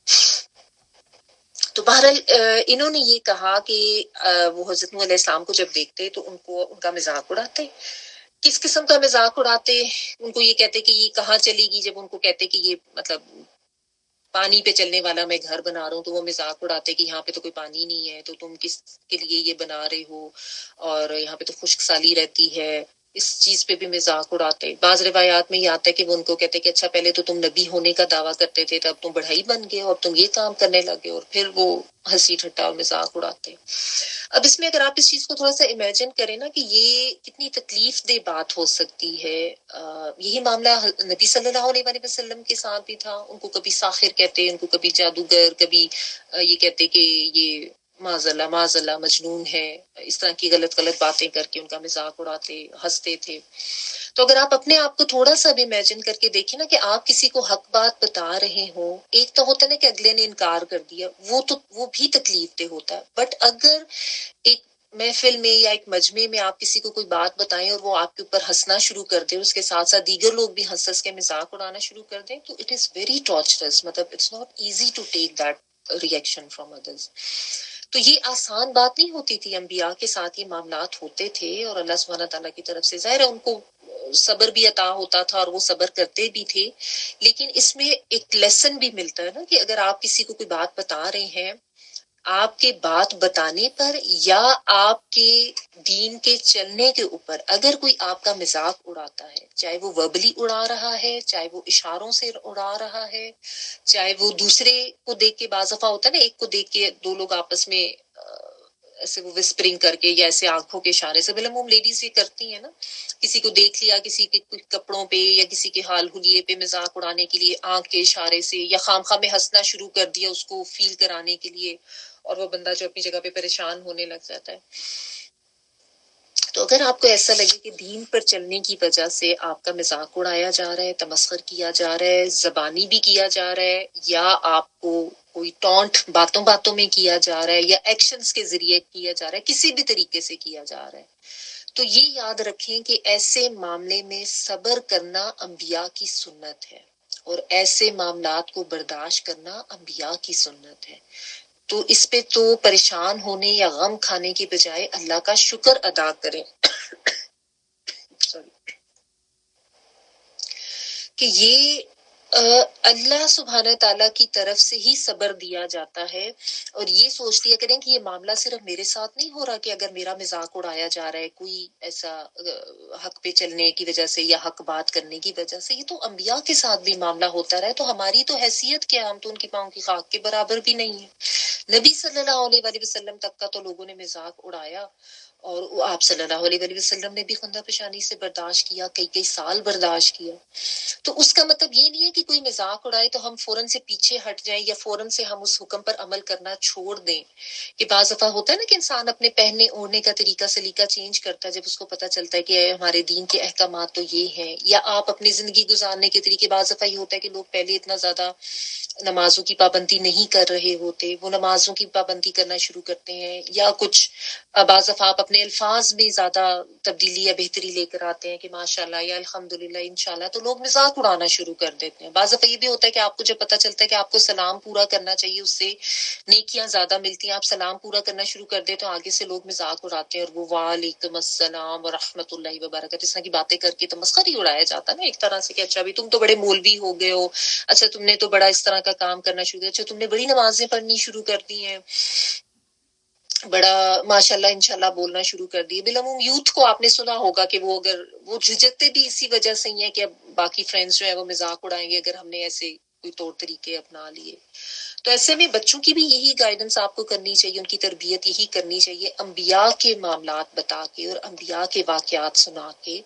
تو بہرحال انہوں نے یہ کہا کہ وہ حضرت نوح علیہ السلام کو جب دیکھتے تو ان کا مذاق اڑاتے. کس قسم کا مذاق اڑاتے؟ ان کو یہ کہتے کہ یہ کہاں چلے گی. جب ان کو کہتے کہ یہ مطلب پانی پہ چلنے والا میں گھر بنا رہا ہوں، تو وہ مذاق اڑاتے کہ یہاں پہ تو کوئی پانی نہیں ہے، تو تم کس کے لیے یہ بنا رہے ہو، اور یہاں پہ تو خشک سالی رہتی ہے. اس چیز پہ بھی مذاق اڑاتے. بعض روایات میں یہ آتا ہے کہ وہ ان کو کہتے کہ اچھا پہلے تو تم نبی ہونے کا دعویٰ کرتے تھے، تب تم بڑھائی بن گئے اور تم یہ کام کرنے لگے، اور پھر وہ ہنسی ٹھٹا اور مذاق اڑاتے. اب اس میں اگر آپ اس چیز کو تھوڑا سا امیجن کریں نا کہ یہ کتنی تکلیف دہ بات ہو سکتی ہے. یہی معاملہ نبی صلی اللہ علیہ وآلہ وسلم کے ساتھ بھی تھا. ان کو کبھی ساحر کہتے، ان کو کبھی جادوگر، کبھی یہ کہتے کہ یہ معاذ اللہ مجنون ہے. اس طرح کی غلط باتیں کر کے ان کا مذاق اڑاتے، ہنستے تھے. تو اگر آپ اپنے آپ کو تھوڑا سا بھی امیجن کر کے دیکھیں نا کہ آپ کسی کو حق بات بتا رہے ہوں، ایک تو ہوتا ہے نا کہ اگلے نے انکار کر دیا، وہ بھی تکلیف دہ ہوتا ہے. بٹ اگر ایک محفل میں یا ایک مجمع میں آپ کسی کو کوئی بات بتائیں اور وہ آپ کے اوپر ہنسنا شروع کر دیں، اس کے ساتھ ساتھ دیگر لوگ بھی ہنس کے مذاق اڑانا شروع کر دیں، تو اٹ از ویری ٹارچرس. مطلب it's not easy to take that reaction from others. تو یہ آسان بات نہیں ہوتی تھی. انبیاء کے ساتھ یہ معاملات ہوتے تھے، اور اللہ سبحانہ تعالیٰ کی طرف سے ظاہر ہے ان کو صبر بھی عطا ہوتا تھا اور وہ صبر کرتے بھی تھے. لیکن اس میں ایک لیسن بھی ملتا ہے نا کہ اگر آپ کسی کو کوئی بات بتا رہے ہیں، آپ کے بات بتانے پر یا آپ کے دین کے چلنے کے اوپر اگر کوئی آپ کا مذاق اڑاتا ہے، چاہے وہ وربلی اڑا رہا ہے، چاہے وہ اشاروں سے اڑا رہا ہے، چاہے وہ دوسرے کو دیکھ کے، بعض دفعہ ہوتا ہے نا ایک کو دیکھ کے دو لوگ آپس میں ایسے وہ وسپرنگ کر کے یا ایسے آنکھوں کے اشارے سے، بالعموم لیڈیز یہ کرتی ہیں نا، کسی کو دیکھ لیا کسی کے کپڑوں پہ یا کسی کے حال حلیے پہ مذاق اڑانے کے لیے آنکھ کے اشارے سے، یا خامخواہ میں ہنسنا شروع کر دیا اس کو فیل کرانے کے لیے، اور وہ بندہ جو اپنی جگہ پہ پریشان ہونے لگ جاتا ہے. تو اگر آپ کو ایسا لگے کہ دین پر چلنے کی وجہ سے آپ کا مذاق اڑایا جا رہا ہے، تمسخر کیا جا رہا ہے، زبانی بھی کیا جا رہا ہے، یا آپ کو کوئی ٹونٹ باتوں باتوں میں کیا جا رہا ہے، یا ایکشنز کے ذریعے کیا جا رہا ہے، کسی بھی طریقے سے کیا جا رہا ہے، تو یہ یاد رکھیں کہ ایسے معاملے میں صبر کرنا انبیاء کی سنت ہے، اور ایسے معاملات کو برداشت کرنا انبیاء کی سنت ہے. تو اس پہ تو پریشان ہونے یا غم کھانے کے بجائے اللہ کا شکر ادا کریں کہ یہ اللہ سبحانہ تعالیٰ کی طرف سے ہی صبر دیا جاتا ہے. اور یہ سوچ لیا کریں کہ یہ معاملہ صرف میرے ساتھ نہیں ہو رہا کہ اگر میرا مذاق اڑایا جا رہا ہے کوئی ایسا حق پہ چلنے کی وجہ سے یا حق بات کرنے کی وجہ سے، یہ تو انبیاء کے ساتھ بھی معاملہ ہوتا رہا ہے. تو ہماری تو حیثیت کیا، ہم تو ان کی پاؤں کی خاک کے برابر بھی نہیں ہیں. نبی صلی اللہ علیہ وآلہ وسلم تک کا تو لوگوں نے مذاق اڑایا، اور وہ آپ صلی اللہ علیہ وآلہ وسلم نے بھی خندہ پیشانی سے برداشت کیا، کئی کئی سال برداشت کیا. تو اس کا مطلب یہ نہیں ہے کہ کوئی مذاق اڑائے تو ہم فوراً سے پیچھے ہٹ جائیں یا فوراً سے ہم اس حکم پر عمل کرنا چھوڑ دیں. کہ بعض دفعہ ہوتا ہے نا کہ انسان اپنے پہننے اوڑھنے کا طریقہ سلیقہ چینج کرتا ہے جب اس کو پتہ چلتا ہے کہ ہمارے دین کے احکامات تو یہ ہیں، یا آپ اپنی زندگی گزارنے کے طریقے. بعض دفعہ یہ ہوتا ہے کہ لوگ پہلے اتنا زیادہ نمازوں کی پابندی نہیں کر رہے ہوتے، وہ نمازوں کی پابندی کرنا شروع کرتے ہیں، یا کچھ بعض دفعہ آپ اپنے الفاظ میں زیادہ تبدیلی یا بہتری لے کر آتے ہیں کہ ماشاءاللہ یا الحمدللہ انشاءاللہ، تو لوگ مذاق اڑانا شروع کر دیتے ہیں. بعض دفعہ یہ بھی ہوتا ہے کہ آپ کو جب پتہ چلتا ہے کہ آپ کو سلام پورا کرنا چاہیے، اس سے نیکیاں زیادہ ملتی ہیں، آپ سلام پورا کرنا شروع کر دیتے تو آگے سے لوگ مذاق اڑاتے ہیں اور وہ وعلیکم السلام ورحمۃ اللہ وبرکاتہ اس طرح کی باتیں کر کے تمسخر ہی اڑایا جاتا ہے نا ایک طرح سے کہ اچھا بھی تم تو بڑے مولوی ہو گئے ہو، اچھا تم نے تو بڑا اس طرح کا کام کرنا شروع کیا، اچھا تم نے بڑی نمازیں پڑھنی شروع کر دی ہیں، بڑا ماشاءاللہ انشاءاللہ بولنا شروع کر دیے. بالعموم یوتھ کو آپ نے سنا ہوگا کہ وہ اگر وہ جھجکتے بھی اسی وجہ سے ہی ہیں کہ اب باقی فرینڈز جو ہیں وہ مذاق اڑائیں گے اگر ہم نے ایسے کوئی طور طریقے اپنا لیے. تو ایسے میں بچوں کی بھی یہی گائیڈنس آپ کو کرنی چاہیے، ان کی تربیت یہی کرنی چاہیے، انبیاء کے معاملات بتا کے اور انبیاء کے واقعات سنا کے.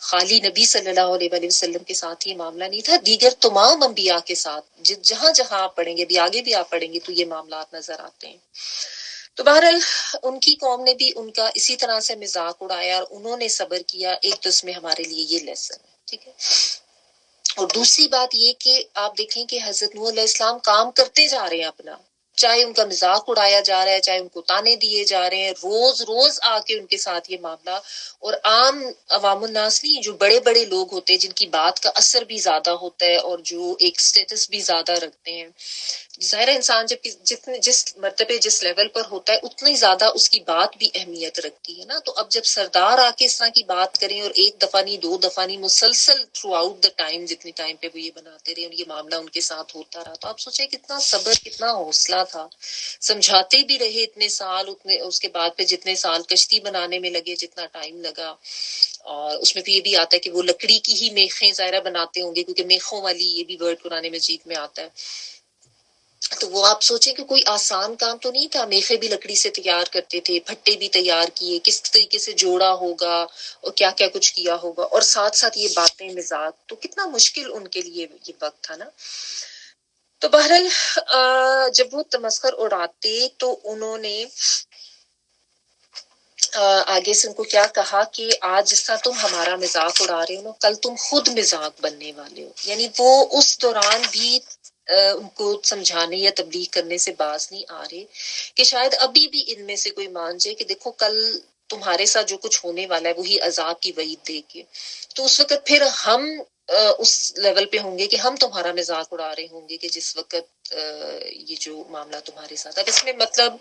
خالی نبی صلی اللہ علیہ وآلہ وسلم کے ساتھ یہ معاملہ نہیں تھا، دیگر تمام انبیاء کے ساتھ جہاں جہاں آپ پڑھیں گے، بھی آگے بھی آپ پڑھیں گے تو یہ معاملات نظر آتے ہیں. تو بہرحال ان کی قوم نے بھی ان کا اسی طرح سے مذاق اڑایا اور انہوں نے صبر کیا. ایک تو اس میں ہمارے لیے یہ لیسن ہے، ٹھیک ہے. اور دوسری بات یہ کہ آپ دیکھیں کہ حضرت نوح علیہ السلام کام کرتے جا رہے ہیں اپنا، چاہے ان کا مذاق اڑایا جا رہا ہے، چاہے ان کو تانے دیے جا رہے ہیں، روز روز آ کے ان کے ساتھ یہ معاملہ. اور عام عوام الناس نہیں، جو بڑے بڑے لوگ ہوتے ہیں جن کی بات کا اثر بھی زیادہ ہوتا ہے اور جو ایک سٹیٹس بھی زیادہ رکھتے ہیں. ظاہر انسان جب جس مرتبے جس لیول پر ہوتا ہے اتنی زیادہ اس کی بات بھی اہمیت رکھتی ہے نا. تو اب جب سردار آ کے اس طرح کی بات کریں اور ایک دفعہ نہیں دو دفعہ نہیں مسلسل تھرو آؤٹ دا ٹائم جتنی ٹائم پہ وہ یہ بناتے رہے اور یہ معاملہ ان کے ساتھ ہوتا رہا، تو آپ سوچیں کتنا صبر کتنا حوصلہ تھا. سمجھاتے بھی رہے اتنے سال، اتنے اس کے بعد پہ جتنے سال کشتی بنانے میں لگے، جتنا ٹائم لگا. اور اس میں بھی یہ بھی آتا ہے کہ وہ لکڑی کی ہی میخیں ظاہرہ بناتے ہوں گے کیونکہ میخوں والی یہ بھی ورڈ قرآن مجید میں آتا ہے. تو وہ آپ سوچیں کہ کوئی آسان کام تو نہیں تھا. میخیں بھی لکڑی سے تیار کرتے تھے، پھٹے بھی تیار کیے، کس طریقے سے جوڑا ہوگا اور کیا کیا کچھ کیا ہوگا، اور ساتھ ساتھ یہ باتیں مزاج، تو کتنا مشکل ان کے لیے یہ وقت تھا نا. تو بہرحال جب وہ تمسخر اڑاتے تو انہوں نے آگے سے ان کو کیا کہا کہ آج جس طرح تم ہمارا مذاق اڑا رہے ہو نا، کل تم خود مذاق بننے والے ہو. یعنی وہ اس دوران بھی ان کو سمجھانے یا تبلیغ کرنے سے باز نہیں آ رہے کہ شاید ابھی بھی ان میں سے کوئی مان جائے کہ دیکھو کل تمہارے ساتھ جو کچھ ہونے والا ہے وہی عذاب کی وعید دے کے، تو اس وقت پھر ہم اس لیول پہ ہوں گے کہ ہم تمہارا مذاق اڑا رہے ہوں گے کہ جس وقت یہ جو معاملہ تمہارے ساتھ. اب اس میں مطلب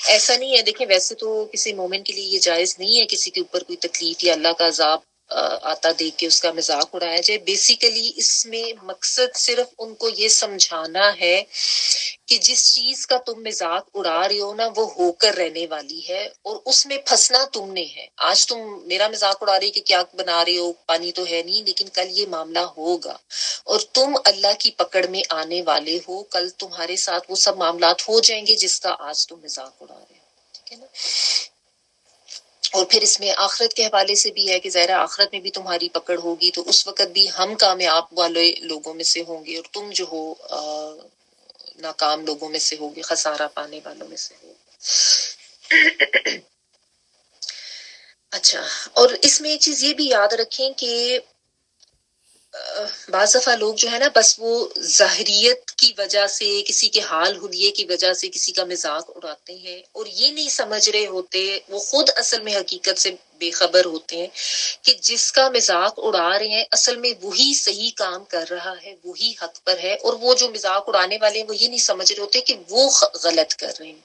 ایسا نہیں ہے، دیکھیں ویسے تو کسی مومن کے لیے یہ جائز نہیں ہے کسی کے اوپر کوئی تکلیف یا اللہ کا عذاب آتا دیکھ کے اس کا مذاق اڑایا جائے. بیسیکلی اس میں مقصد صرف ان کو یہ سمجھانا ہے کہ جس چیز کا تم مذاق اڑا رہے ہو نا وہ ہو کر رہنے والی ہے اور اس میں پھنسنا تم نے ہے. آج تم میرا مذاق اڑا رہے کہ کیا بنا رہے ہو، پانی تو ہے نہیں، لیکن کل یہ معاملہ ہوگا اور تم اللہ کی پکڑ میں آنے والے ہو. کل تمہارے ساتھ وہ سب معاملات ہو جائیں گے جس کا آج تم مذاق اڑا رہے ہو، ٹھیک ہے نا. اور پھر اس میں آخرت کے حوالے سے بھی ہے کہ ظاہر آخرت میں بھی تمہاری پکڑ ہوگی، تو اس وقت بھی ہم کامیاب والے لوگوں میں سے ہوں گے اور تم جو ہو ناکام لوگوں میں سے ہوگے، خسارہ پانے والوں میں سے ہوگے. اچھا، اور اس میں ایک چیز یہ بھی یاد رکھیں کہ بعض دفعہ لوگ جو ہے نا بس وہ ظاہریت کی وجہ سے، کسی کے حال حلیے کی وجہ سے کسی کا مذاق اڑاتے ہیں اور یہ نہیں سمجھ رہے ہوتے، وہ خود اصل میں حقیقت سے بے خبر ہوتے ہیں کہ جس کا مذاق اڑا رہے ہیں اصل میں وہی صحیح کام کر رہا ہے، وہی حق پر ہے، اور وہ جو مذاق اڑانے والے ہیں وہ یہ نہیں سمجھ رہے ہوتے کہ وہ غلط کر رہے ہیں،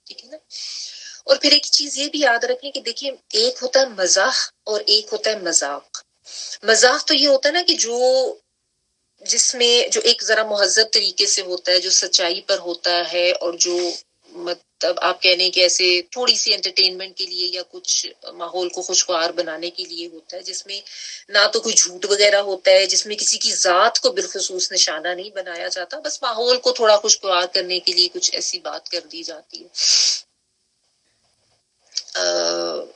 ٹھیک ہے نا. اور پھر ایک چیز یہ بھی یاد رکھیں کہ دیکھیں ایک ہوتا ہے مزاح اور ایک ہوتا ہے مذاق. مذاق تو یہ ہوتا ہے نا کہ جس میں جو ایک ذرا مہذب طریقے سے ہوتا ہے، جو سچائی پر ہوتا ہے اور جو مطلب آپ کہہ لیں کہ ایسے تھوڑی سی انٹرٹینمنٹ کے لیے یا کچھ ماحول کو خوشگوار بنانے کے لیے ہوتا ہے، جس میں نہ تو کوئی جھوٹ وغیرہ ہوتا ہے، جس میں کسی کی ذات کو بالخصوص نشانہ نہیں بنایا جاتا، بس ماحول کو تھوڑا خوشگوار کرنے کے لیے کچھ ایسی بات کر دی جاتی ہے.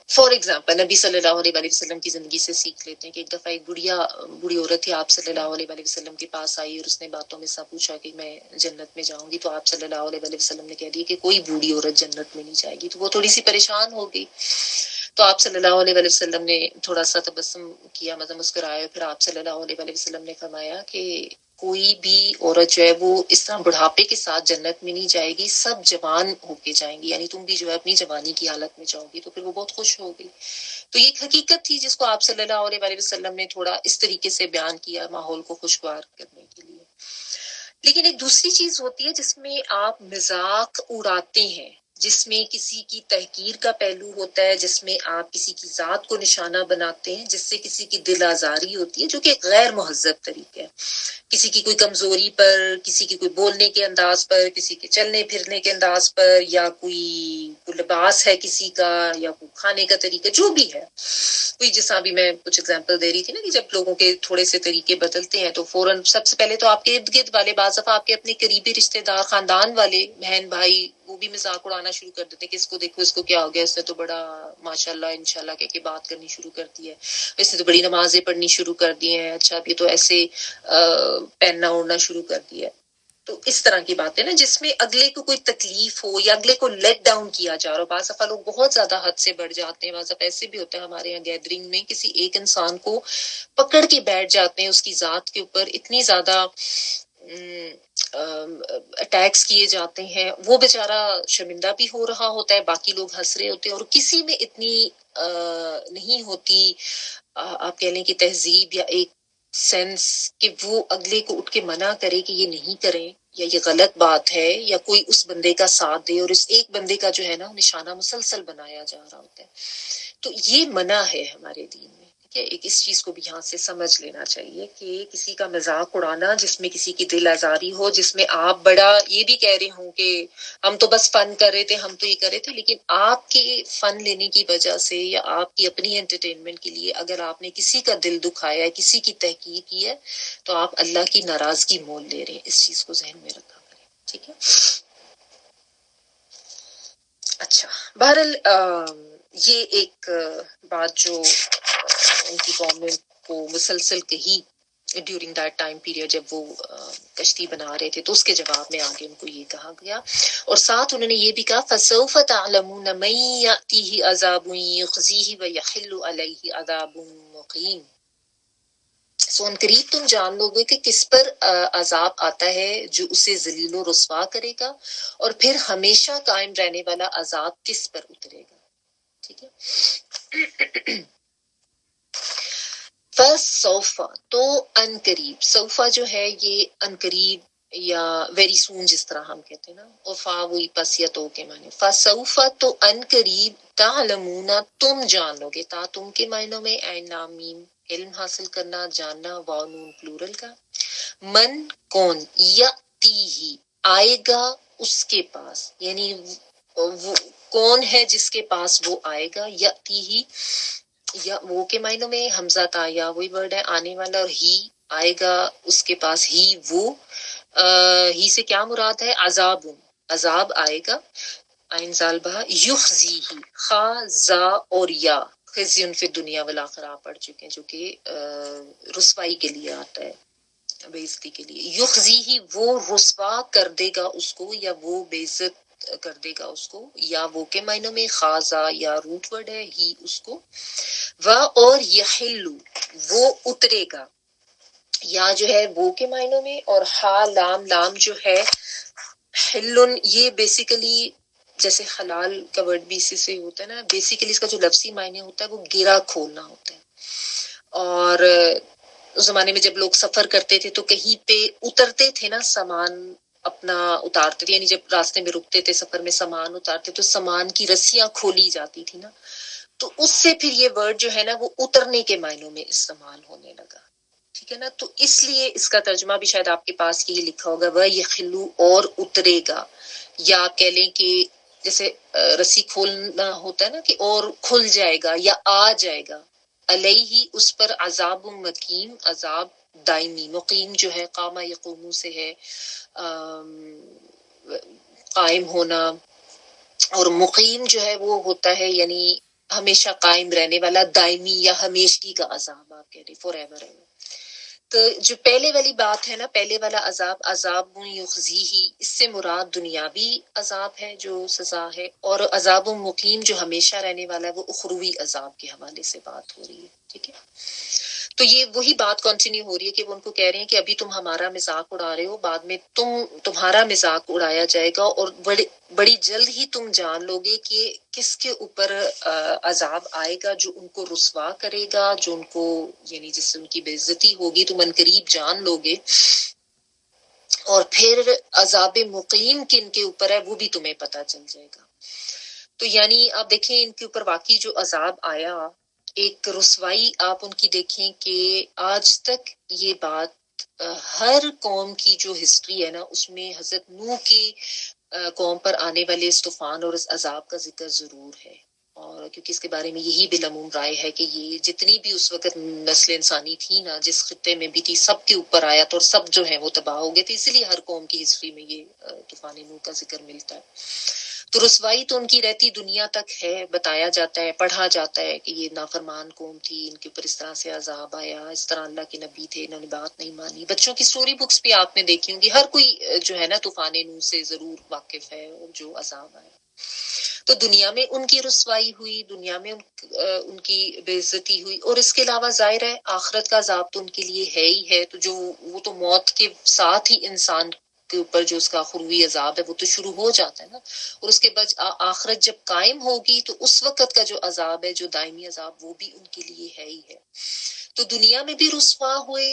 فار ایگزامپل نبی صلی اللہ علیہ وآلہ وسلم کی زندگی سے سیکھ لیتے ہیں کہ ایک دفعہ ایک بوڑھی عورت تھی، آپ صلی اللہ علیہ وآلہ وسلم کے پاس آئی اور اس نے باتوں میں سا پوچھا کہ میں جنت میں جاؤں گی، تو آپ صلی اللہ علیہ وآلہ وسلم نے کہہ دیا کہ کوئی بوڑھی عورت جنت میں نہیں جائے گی. تو وہ تھوڑی سی پریشان ہو گئی، تو آپ صلی اللہ علیہ وآلہ وسلم نے تھوڑا سا تبسم کیا، مطلب مسکرایا. پھر آپ صلی اللہ علیہ وآلہ وسلم نے فرمایا کہ کوئی بھی عورت جو ہے وہ اس طرح بڑھاپے کے ساتھ جنت میں نہیں جائے گی، سب جوان ہو کے جائیں گی، یعنی تم بھی جو ہے اپنی جوانی کی حالت میں جاؤ گی. تو پھر وہ بہت خوش ہو گئی. تو یہ ایک حقیقت تھی جس کو آپ صلی اللہ علیہ وآلہ وسلم نے تھوڑا اس طریقے سے بیان کیا ماحول کو خوشگوار کرنے کے لیے. لیکن ایک دوسری چیز ہوتی ہے جس میں آپ مذاق اڑاتے ہیں، جس میں کسی کی تحقیر کا پہلو ہوتا ہے، جس میں آپ کسی کی ذات کو نشانہ بناتے ہیں، جس سے کسی کی دل آزاری ہوتی ہے، جو کہ ایک غیر مہذب طریقہ ہے. کسی کی کوئی کمزوری پر، کسی کی کوئی بولنے کے انداز پر، کسی کے چلنے پھرنے کے انداز پر، یا کوئی لباس ہے کسی کا، یا کوئی کھانے کا طریقہ، جو بھی ہے. کوئی جس طرح بھی میں کچھ اگزامپل دے رہی تھی نا کہ جب لوگوں کے تھوڑے سے طریقے بدلتے ہیں تو فوراً سب سے پہلے تو آپ کے ارد گرد والے، بعض دفعہ آپ کے اپنے قریبی رشتے دار، خاندان والے، بہن بھائی، وہ بھی مذاق اڑانا شروع کر دیتے کہ اس کو دیکھو، اس کو کیا ہو گیا، اس نے تو بڑا ماشاء اللہ انشاء اللہ کہہ کے بات کرنی شروع کر دی ہے، اس نے تو بڑی نمازیں پڑھنی شروع کر دی ہیں، اچھا اب یہ تو ایسے پہننا اوڑھنا شروع کر دیا ہے. تو اس طرح کی باتیں نا جس میں اگلے کو کوئی تکلیف ہو یا اگلے کو لیٹ ڈاؤن کیا جا رہا ہو. بعض دفعہ لوگ بہت زیادہ حد سے بڑھ جاتے ہیں، بعض دفعہ ایسے بھی ہوتا ہے ہمارے یہاں گیدرنگ میں کسی ایک انسان کو پکڑ کے بیٹھ جاتے ہیں، اس کی ذات کے اوپر اتنی زیادہ اٹیکس کیے جاتے ہیں، وہ بیچارہ شرمندہ بھی ہو رہا ہوتا ہے، باقی لوگ ہنس رہے ہوتے ہیں، اور کسی میں اتنی نہیں ہوتی آپ کہہ لیں کہ تہذیب یا ایک سینس کہ وہ اگلے کو اٹھ کے منع کرے کہ یہ نہیں کریں یا یہ غلط بات ہے، یا کوئی اس بندے کا ساتھ دے، اور اس ایک بندے کا جو ہے نا نشانہ مسلسل بنایا جا رہا ہوتا ہے. تو یہ منع ہے ہمارے دین میں. ایک اس چیز کو بھی یہاں سے سمجھ لینا چاہیے کہ کسی کا مذاق اڑانا جس میں کسی کی دل آزاری ہو، جس میں آپ بڑا یہ بھی کہہ رہے ہوں کہ ہم تو بس فن کر رہے تھے، ہم تو یہ کر رہے تھے، لیکن آپ کے فن لینے کی وجہ سے یا آپ کی اپنی انٹرٹینمنٹ کے لیے اگر آپ نے کسی کا دل دکھایا ہے، کسی کی تحقیر کی ہے، تو آپ اللہ کی ناراضگی مول لے رہے ہیں. اس چیز کو ذہن میں رکھا کریں. ٹھیک ہے. اچھا، بہرحال یہ ایک بات جو ان کی قوم نے کو مسلسل کہی ڈیورنگ دیٹ ٹائم پیریڈ جب وہ کشتی بنا رہے تھے، تو اس کے جواب میں آگے ان کو یہ کہا گیا، اور ساتھ انہوں نے یہ بھی کہا فَسَوْفَ تَعْلَمُونَ مَن يَأْتِيهِ عَذَابٌ يُخْزِيهِ وَيَحِلُّ عَلَيْهِ عَذَابٌ مُقِيمٌ. سو ان قریب تم جان لو گے کہ کس پر عذاب آتا ہے جو اسے ذلیل و رسوا کرے گا، اور پھر ہمیشہ قائم رہنے والا عذاب کس پر اترے گا. ٹھیک ہے. فَسَوْفَ تو ان قریب، سوفا جو ہے یہ ان قریب یا ویری سون جس طرح ہم کہتے ہیں نا، اور فا وہی پس یا تو کے معنی. فَسَوْفَ تو ان قریب، تعلمون تم جان لو گے، تا تم کے معنوں میں عین لام میم، علم حاصل کرنا، جاننا، واو نون پلورل کا. من کون، یاتی آئے گا اس کے پاس، یعنی وہ کون ہے جس کے پاس وہ آئے گا. یاتی ہی یا وہ کے معنوں میں حمزہ تا یا وہی ورڈ ہے آنے والا، اور ہی آئے گا اس کے پاس، ہی وہ. ہی سے کیا مراد ہے؟ عذاب، عذاب آئے گا. عین زال بہا یخزی ہی، خا زا اور یا خزی فی دنیا والآخرہ آپ پڑھ چکے ہیں، جو کہ رسوائی کے لیے آتا ہے، بےعزتی کے لیے. یخزی ہی وہ رسوا کر دے گا اس کو، یا وہ بےعزت کر دے گا اس کو، یا وہ کے معنوں میں خازا یا روٹ ورڈ ہے ہی اس کو. اور یحلو وہ اترے گا، یا جو ہے وہ کے معنوں میں، اور ہا لام، لام جو ہے حلن، یہ بیسیکلی جیسے حلال کا ورڈ بھی اسی سے ہوتا ہے نا، بیسیکلی اس کا جو لفظی معنی ہوتا ہے وہ گرا کھولنا ہوتا ہے. اور اس زمانے میں جب لوگ سفر کرتے تھے تو کہیں پہ اترتے تھے نا، سامان اپنا اتارتے تھے، یعنی جب راستے میں رکتے تھے سفر میں سامان اتارتے تو سامان کی رسیاں کھولی جاتی تھی نا، تو اس سے پھر یہ ورڈ جو ہے نا وہ اترنے کے معنوں میں استعمال ہونے لگا. ٹھیک ہے نا. تو اس لیے اس کا ترجمہ بھی شاید آپ کے پاس یہی لکھا ہوگا، وہ یہ خلو اور اترے گا، یا کہہ لیں کہ جیسے رسی کھولنا ہوتا ہے نا کہ اور کھل جائے گا یا آ جائے گا، علیہ اس پر عذاب مقیم، عذاب دائمی. مقیم جو ہے قامہ یقومو سے ہے، قائم ہونا، اور مقیم جو ہے وہ ہوتا ہے یعنی ہمیشہ قائم رہنے والا، دائمی یا ہمیشگی کا عذاب، آپ کہہ رہے فور ایور۔ تو جو پہلے والی بات ہے نا، پہلے والا عذاب، عذاب یخزیہ، اس سے مراد دنیاوی عذاب ہے جو سزا ہے، اور عذاب مقیم جو ہمیشہ رہنے والا ہے وہ اخروی عذاب کے حوالے سے بات ہو رہی ہے، ٹھیک ہے۔ تو یہ وہی بات کنٹینیو ہو رہی ہے کہ وہ ان کو کہہ رہے ہیں کہ ابھی تم ہمارا مذاق اڑا رہے ہو، بعد میں تمہارا مذاق اڑایا جائے گا، اور بڑی جلد ہی تم جان لو گے کہ کس کے اوپر عذاب آئے گا جو ان کو رسوا کرے گا، جو ان کو یعنی جس سے ان کی بے عزتی ہوگی، تم عنقریب جان لو گے۔ اور پھر عذاب مقیم کن کے اوپر ہے وہ بھی تمہیں پتہ چل جائے گا۔ تو یعنی آپ دیکھیں ان کے اوپر واقعی جو عذاب آیا، ایک رسوائی آپ ان کی دیکھیں کہ آج تک یہ بات ہر قوم کی جو ہسٹری ہے نا اس میں حضرت نوح کی قوم پر آنے والے اس طوفان اور اس عذاب کا ذکر ضرور ہے، اور کیونکہ اس کے بارے میں یہی بالعموم رائے ہے کہ یہ جتنی بھی اس وقت نسل انسانی تھی نا، جس خطے میں بھی تھی، سب کے اوپر آیا تو، اور سب جو ہے وہ تباہ ہو گئے تھے، اسی لیے ہر قوم کی ہسٹری میں یہ طوفان نوح کا ذکر ملتا ہے۔ تو رسوائی تو ان کی رہتی دنیا تک ہے، بتایا جاتا ہے، پڑھا جاتا ہے کہ یہ نافرمان قوم تھی، ان کے اوپر اس طرح سے عذاب آیا، اس طرح اللہ کے نبی تھے، انہوں نے بات نہیں مانی۔ بچوں کی سٹوری بکس بھی آپ نے دیکھی ہوں گی، ہر کوئی جو ہے نا طوفان نوح سے ضرور واقف ہے، اور جو عذاب آیا۔ تو دنیا میں ان کی رسوائی ہوئی، دنیا میں ان کی بے عزتی ہوئی، اور اس کے علاوہ ظاہر ہے آخرت کا عذاب تو ان کے لیے ہے ہی ہے، تو جو وہ تو موت کے ساتھ ہی انسان کے اوپر جو اس کا اخروی عذاب ہے وہ تو شروع ہو جاتا ہے نا، اور اس کے بعد آخرت جب قائم ہوگی تو اس وقت کا جو عذاب ہے، جو دائمی عذاب، وہ بھی ان کے لیے ہے ہی ہے۔ تو دنیا میں بھی رسوا ہوئے،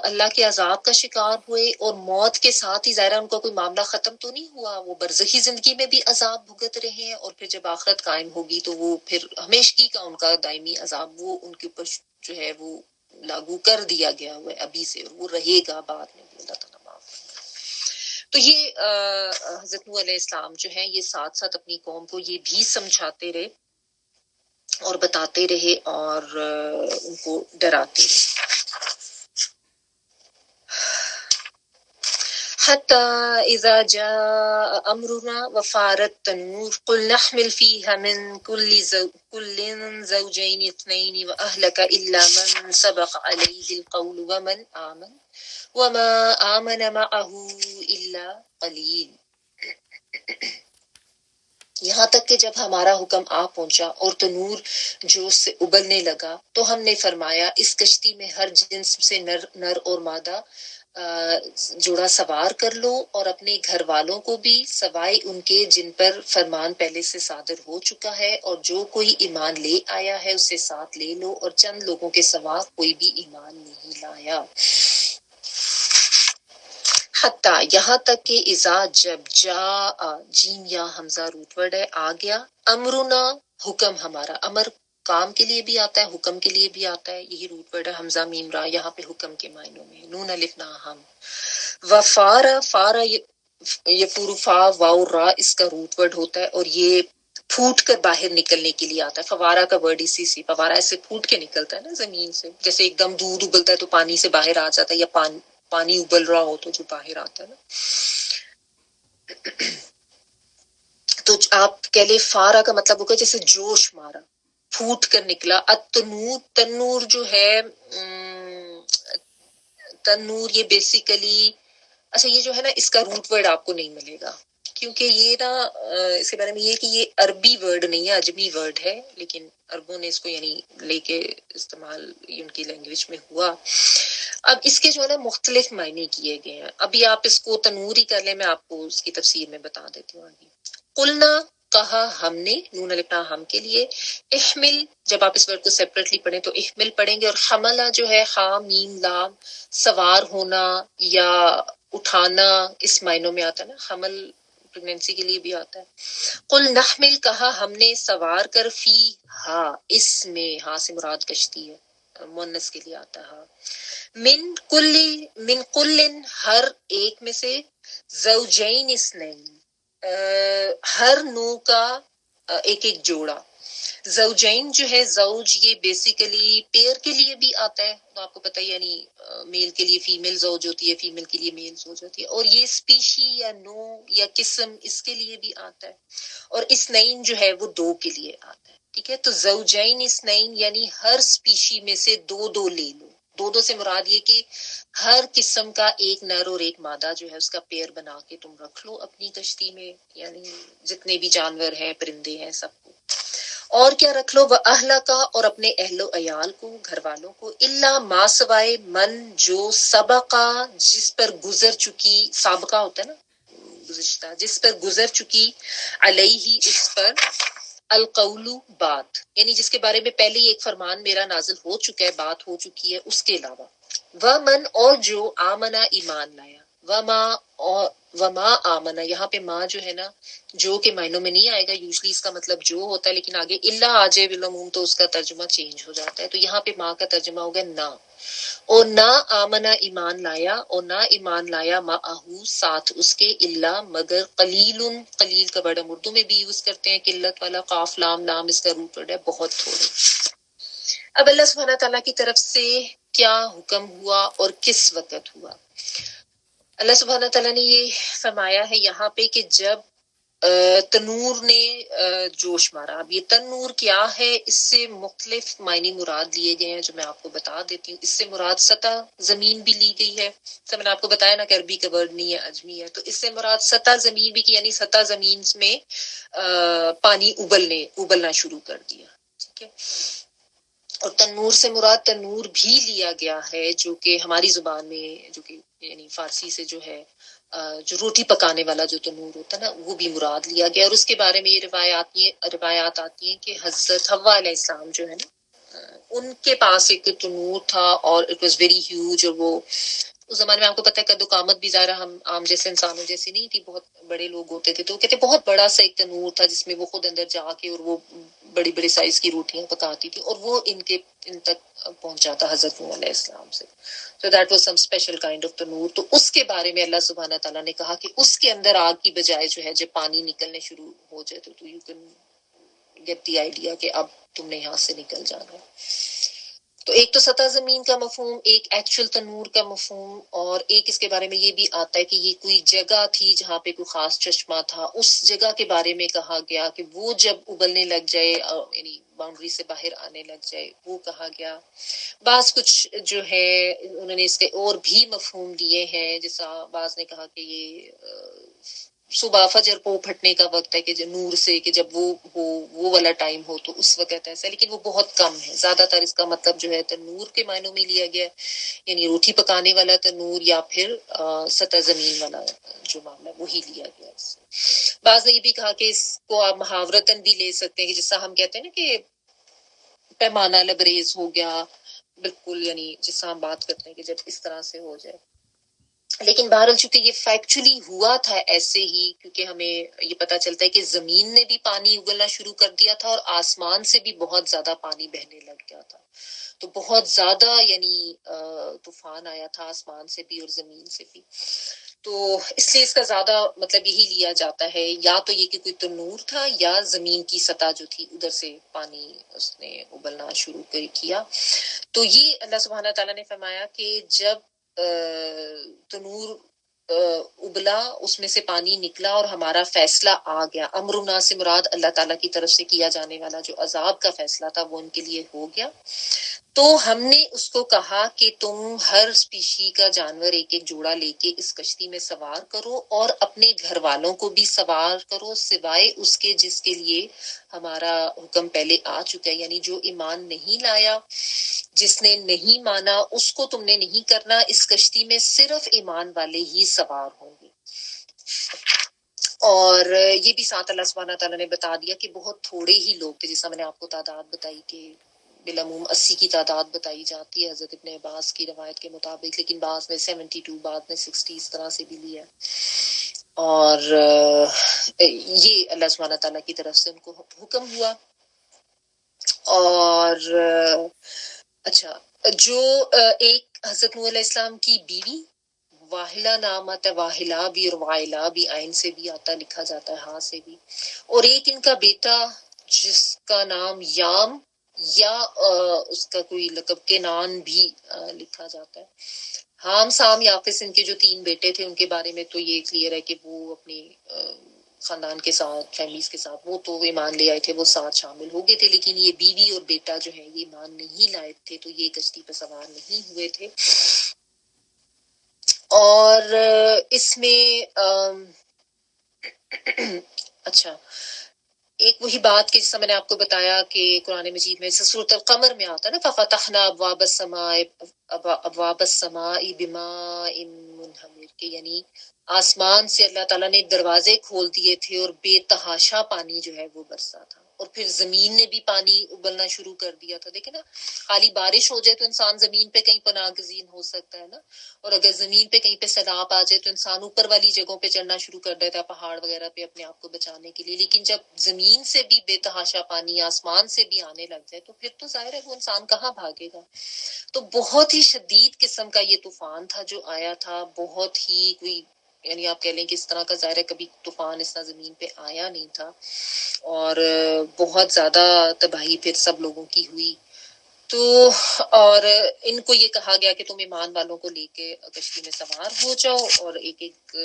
اللہ کے عذاب کا شکار ہوئے، اور موت کے ساتھ ہی ظاہرہ ان کا کوئی معاملہ ختم تو نہیں ہوا، وہ برزخی زندگی میں بھی عذاب بھگت رہے ہیں، اور پھر جب آخرت قائم ہوگی تو وہ پھر ہمیشگی کا ان کا دائمی عذاب وہ ان کے اوپر جو ہے وہ لاگو کر دیا گیا ہوا ہے ابھی سے، اور وہ رہے گا بعد میں بھی، اللہ تعالیٰ معاف کرے۔ تو یہ حضرت نوح علیہ السلام جو ہیں یہ ساتھ ساتھ اپنی قوم کو یہ بھی سمجھاتے رہے اور بتاتے رہے اور ان کو ڈراتے رہے۔ حتى إذا جاء أمرنا وفارت التنور قل نحمل فيها من كل زوجين اثنين وأهلك إلا من سبق عليه القول وما آمن معه إلا قليل۔ یہاں تک کہ جب ہمارا حکم آ پہنچا اور تنور جو اس سے ابلنے لگا تو ہم نے فرمایا اس کشتی میں ہر جنس سے نر اور مادہ جوڑا سوار کر لو، اور اپنے گھر والوں کو بھی سوائے ان کے جن پر فرمان پہلے سے صادر ہو چکا ہے، اور جو کوئی ایمان لے آیا ہے اسے ساتھ لے لو، اور چند لوگوں کے سوا کوئی بھی ایمان نہیں لایا۔ حتیٰ یہاں تک کہ اذا جب جیم یا حمزہ روٹ ورڈ ہے، آ گیا، امرنا حکم ہمارا، امر کام کے لیے بھی آتا ہے، حکم کے لیے بھی آتا ہے، یہی روٹ ورڈ ہے حمزہ میم را، یہاں پہ حکم کے معنوں میں، نون الف نا ہم، فارا یہ پورو فا واو را اس کا روٹ ورڈ ہوتا ہے، اور یہ پھوٹ کر باہر نکلنے کے لیے آتا ہے۔ فوارہ کا ورڈ اسی سے، فوارہ ایسے پھوٹ کے نکلتا ہے نا زمین سے، جیسے ایک دم دودھ ابلتا ہے تو پانی سے باہر آ جاتا ہے، یا پانی ابل رہا ہو تو جو باہر آتا ہے نا۔ تو آپ کہہ لیں فارا کا مطلب ہوگا جیسے جوش مارا، پھوٹ کر نکلا۔ تنور جو ہے تنور یہ بیسیکلی، اچھا یہ جو ہے نا اس کا روٹ ورڈ آپ کو نہیں ملے گا، کیونکہ یہ نا اس کے بارے میں یہ کہ یہ عربی ورڈ نہیں ہے، عجمی ورڈ ہے، لیکن عربوں نے اس کو یعنی لے کے استعمال ان کی لینگویج میں ہوا۔ اب اس کے جو ہے نا مختلف معنی کیے گئے ہیں، ابھی آپ اس کو تنور ہی کر لیں، میں آپ کو اس کی تفسیر میں بتا دیتی ہوں آگے۔ قلنا کہا ہم نے، نون الف نا ہم کے لیے، احمل جب آپ اس ورڈ کو سیپریٹلی پڑھیں تو احمل پڑھیں گے، اور حملہ جو ہے خا میم لام سوار ہونا یا اٹھانا اس معنوں میں آتا ہے نا، حمل پریگنینسی کے لیے بھی آتا ہے۔ قل نحمل کہا ہم نے سوار کر، فی ہا اس میں، ہاں سے مراد کشتی ہے، مؤنث کے لیے آتا ہے، من کل ہر ایک میں سے، زوجین اثنین ہر نوع کا ایک ایک جوڑا، زوجین جو ہے زوج یہ بیسیکلی پیئر کے لیے بھی آتا ہے، تو آپ کو پتہ ہے یعنی میل کے لیے فیمیل زوج ہوتی ہے، فیمیل کے لیے میل زوج ہوتی ہے، اور یہ اسپیشی یا نو یا قسم اس کے لیے بھی آتا ہے، اور اثنین جو ہے وہ دو کے لیے آتا ہے، ٹھیک ہے۔ تو زوجین اثنین یعنی ہر اسپیشی میں سے دو دو لے لو، دو دو سے مراد یہ کہ ہر قسم کا ایک نر اور ایک مادہ جو ہے اس کا پیئر بنا کے تم رکھ لو اپنی کشتی میں، یعنی جتنے بھی جانور ہیں پرندے ہیں سب کو، اور کیا رکھ لو، وہ اہلا کا اور اپنے اہل و عیال کو، گھر والوں کو، الا ما سوائے من جو سبقہ جس پر گزر چکی، سابقہ ہوتا ہے نا گزشتہ، جس پر گزر چکی، علیہ اس پر، القول بات، یعنی جس کے بارے میں پہلے ہی ایک فرمان میرا نازل ہو چکا ہے، بات ہو چکی ہے، اس کے علاوہ، ومن اور جو آمنا ایمان لایا، وما اور وما آمنا، یہاں پہ ماں جو ہے نا جو کے معنوں میں نہیں آئے گا، یوزلی اس کا مطلب جو ہوتا ہے، لیکن آگے اللہ آ جائے بالعموم تو اس کا ترجمہ چینج ہو جاتا ہے، تو یہاں پہ ماں کا ترجمہ ہوگا نہ، اور نہ آمنا ایمان لایا، اور نہ ایمان لایا معہو ساتھ اس کے، اللہ مگر قلیل، قلیل کا بڑا اردو میں بھی یوز کرتے ہیں، قلت والا، قاف لام لام اس کا روٹ ورڈ ہے، بہت تھوڑے۔ اب اللہ سبحانہ تعالیٰ کی طرف سے کیا حکم ہوا اور کس وقت ہوا؟ اللہ سبحانہ تعالیٰ نے یہ فرمایا ہے یہاں پہ کہ جب تنور نے جوش مارا۔ اب یہ تنور کیا ہے، اس سے مختلف معنی مراد لیے گئے ہیں جو میں آپ کو بتا دیتی ہوں۔ اس سے مراد سطح زمین بھی لی گئی ہے، تو میں نے آپ کو بتایا نا کہ عربی کا ورڈ نہیں ہے، اجمی ہے، تو اس سے مراد سطح زمین بھی کی، یعنی سطح زمین میں پانی ابلنا شروع کر دیا، ٹھیک ہے۔ اور تنور سے مراد تنور بھی لیا گیا ہے، جو کہ ہماری زبان میں، جو کہ یعنی فارسی سے جو ہے جو روٹی پکانے والا جو تنور ہوتا ہے نا، وہ بھی مراد لیا گیا، اور اس کے بارے میں یہ روایات آتی ہیں کہ حضرت حوا علیہ السلام جو ہے نا، ان کے پاس ایک تنور تھا، اور اٹ واز ویری ہیوج، اور وہ اس زمانے میں آپ کو پتہ ہے قد و قامت بھی ظاہر ہم عام جیسے انسانوں جیسی نہیں تھی، بہت بڑے لوگ ہوتے تھے، تو وہ کہتے بہت بڑا سا ایک تنور تھا جس میں وہ خود اندر جا کے اور وہ بڑی بڑی سائز کی روٹیاں پکاتی تھی، اور وہ ان تک پہنچا تھا حضرت نوح علیہ السلام سے، so that was some special kind of تنور۔ تو اس کے بارے میں اللہ سبحانہ تعالیٰ نے کہا کہ اس کے اندر آگ کی بجائے جو ہے جب پانی نکلنے شروع ہو جائے تو you can get the idea کہ اب تم نے یہاں سے نکل جانا ہے۔ تو ایک تو سطح زمین کا مفہوم، ایک ایکچوئل تنور کا مفہوم، اور ایک اس کے بارے میں یہ بھی آتا ہے کہ یہ کوئی جگہ تھی جہاں پہ کوئی خاص چشمہ تھا، اس جگہ کے بارے میں کہا گیا کہ وہ جب ابلنے لگ جائے، یعنی باؤنڈری سے باہر آنے لگ جائے، وہ کہا گیا۔ بعض کچھ جو ہے انہوں نے اس کے اور بھی مفہوم دیے ہیں، جیسا بعض نے کہا کہ یہ صبح فجر کو پھٹنے کا وقت ہے، کہ جو نور سے کہ جب وہ ہو، وہ والا ٹائم ہو تو اس وقت ایسا ہے، لیکن وہ بہت کم ہے، زیادہ تر اس کا مطلب جو ہے تنور کے معنوں میں لیا گیا ہے، یعنی روٹی پکانے والا تنور، یا پھر سطح زمین والا جو معاملہ وہی لیا گیا اس سے۔ بعض نے یہ بھی کہا کہ اس کو آپ محاورتاً بھی لے سکتے ہیں، کہ جیسا ہم کہتے ہیں نا کہ پیمانہ لبریز ہو گیا، بالکل یعنی جس ہم بات کرتے ہیں کہ جب اس طرح سے ہو جائے، لیکن بہرحال چونکہ یہ فیکچولی ہوا تھا ایسے ہی، کیونکہ ہمیں یہ پتہ چلتا ہے کہ زمین نے بھی پانی اگلنا شروع کر دیا تھا، اور آسمان سے بھی بہت زیادہ پانی بہنے لگ گیا تھا، تو بہت زیادہ یعنی طوفان آیا تھا آسمان سے بھی اور زمین سے بھی، تو اس لیے اس کا زیادہ مطلب یہی لیا جاتا ہے، یا تو یہ کہ کوئی تنور تھا، یا زمین کی سطح جو تھی ادھر سے پانی اس نے ابلنا شروع کیا۔ تو یہ اللہ سبحانہ تعالیٰ نے فرمایا کہ جب تنور ابلا، اس میں سے پانی نکلا اور ہمارا فیصلہ آ گیا، امرنا سے مراد اللہ تعالیٰ کی طرف سے کیا جانے والا جو عذاب کا فیصلہ تھا وہ ان کے لیے ہو گیا، تو ہم نے اس کو کہا کہ تم ہر اسپیشی کا جانور ایک ایک جوڑا لے کے اس کشتی میں سوار کرو، اور اپنے گھر والوں کو بھی سوار کرو، سوائے اس کے جس کے لیے ہمارا حکم پہلے آ چکا ہے، یعنی جو ایمان نہیں لایا، جس نے نہیں مانا، اس کو تم نے نہیں کرنا، اس کشتی میں صرف ایمان والے ہی سوار ہوں گے۔ اور یہ بھی ساتھ اللہ سبحانہ تعالیٰ نے بتا دیا کہ بہت تھوڑے ہی لوگ تھے، جیسا میں نے آپ کو تعداد بتائی کہ بالعموم 80 کی تعداد بتائی جاتی ہے حضرت ابن عباس کی روایت کے مطابق، لیکن بعض نے 72، بعض نے 60 اس طرح سے بھی لیا، اور یہ اللہ سبحانہ تعالیٰ کی طرف سے ان کو حکم ہوا۔ اور اچھا، جو ایک حضرت نوح علیہ السلام کی بیوی واحلہ نام آتا ہے، واحلہ بھی اور وائلہ بھی، عین سے بھی آتا، لکھا جاتا ہے ہاں سے بھی، اور ایک ان کا بیٹا جس کا نام یام یا اس کا کوئی لقب کنان بھی لکھا جاتا ہے. حام سام یافس ان کے جو 3 بیٹے تھے ان کے بارے میں تو یہ کلیئر ہے کہ وہ اپنی خاندان کے ساتھ فیملیز کے ساتھ وہ تو ایمان لے آئے تھے, وہ ساتھ شامل ہو گئے تھے, لیکن یہ بیوی اور بیٹا جو ہے یہ ایمان نہیں لائے تھے, تو یہ کشتی پہ سوار نہیں ہوئے تھے. اور اس میں اچھا ایک وہی بات کہ جیسا میں نے آپ کو بتایا کہ قرآن مجید میں سورۃ القمر میں آتا ہے نا ففتحنا ابواب السماء بماء منہمر, کہ یعنی آسمان سے اللہ تعالیٰ نے دروازے کھول دیے تھے اور بے تحاشا پانی جو ہے وہ برسا تھا, اور پھر زمین نے بھی پانی ابلنا شروع کر دیا تھا. دیکھیں نا, خالی بارش ہو جائے تو انسان زمین پہ کہیں پناہ گزین ہو سکتا ہے نا, اور اگر زمین پہ کہیں پہ سیلاب آ جائے تو انسان اوپر والی جگہوں پہ چڑھنا شروع کر دیتا ہے پہاڑ وغیرہ پہ اپنے آپ کو بچانے کے لیے. لیکن جب زمین سے بھی بے تحاشا پانی آسمان سے بھی آنے لگ جائے تو پھر تو ظاہر ہے وہ انسان کہاں بھاگے گا. تو بہت ہی شدید قسم کا یہ طوفان تھا جو آیا تھا, بہت ہی کوئی یعنی آپ کہہ لیں کہ اس طرح کا ظاہر ہے کبھی طوفان اس طرح زمین پہ آیا نہیں تھا, اور بہت زیادہ تباہی پھر سب لوگوں کی ہوئی. تو اور ان کو یہ کہا گیا کہ تم ایمان والوں کو لے کے کشتی میں سوار ہو جاؤ اور ایک ایک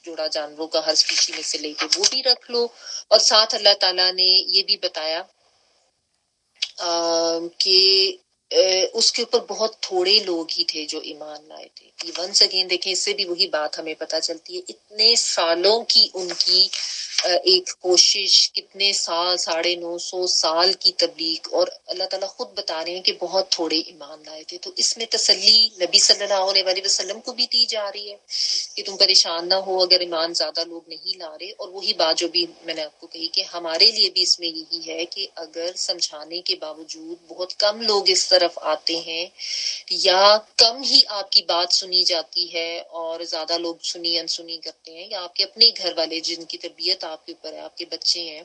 جوڑا جانوروں کا ہر اسپیشی میں سے لے کے وہ بھی رکھ لو, اور ساتھ اللہ تعالیٰ نے یہ بھی بتایا کہ اس کے اوپر بہت تھوڑے لوگ ہی تھے جو ایمان لائے تھے. ونس اگین دیکھیں اس سے بھی وہی بات ہمیں پتہ چلتی ہے, اتنے سالوں کی ان کی ایک کوشش, کتنے سال 950 سال کی تبلیغ, اور اللہ تعالیٰ خود بتا رہے ہیں کہ بہت تھوڑے ایمان لائے تھے. تو اس میں تسلی نبی صلی اللہ علیہ وآلہ وسلم کو بھی دی جا رہی ہے کہ تم پریشان نہ ہو اگر ایمان زیادہ لوگ نہیں لا رہے. اور وہی بات جو بھی میں نے آپ کو کہی کہ ہمارے لیے بھی اس میں یہی ہے کہ اگر سمجھانے کے باوجود بہت کم لوگ اس طرف آتے ہیں یا کم ہی آپ کی بات سنی جاتی ہے اور زیادہ لوگ سنی انسنی کرتے ہیں, یا آپ کے اپنے گھر والے جن کی تربیت آپ کے اوپر ہے, آپ کے بچے ہیں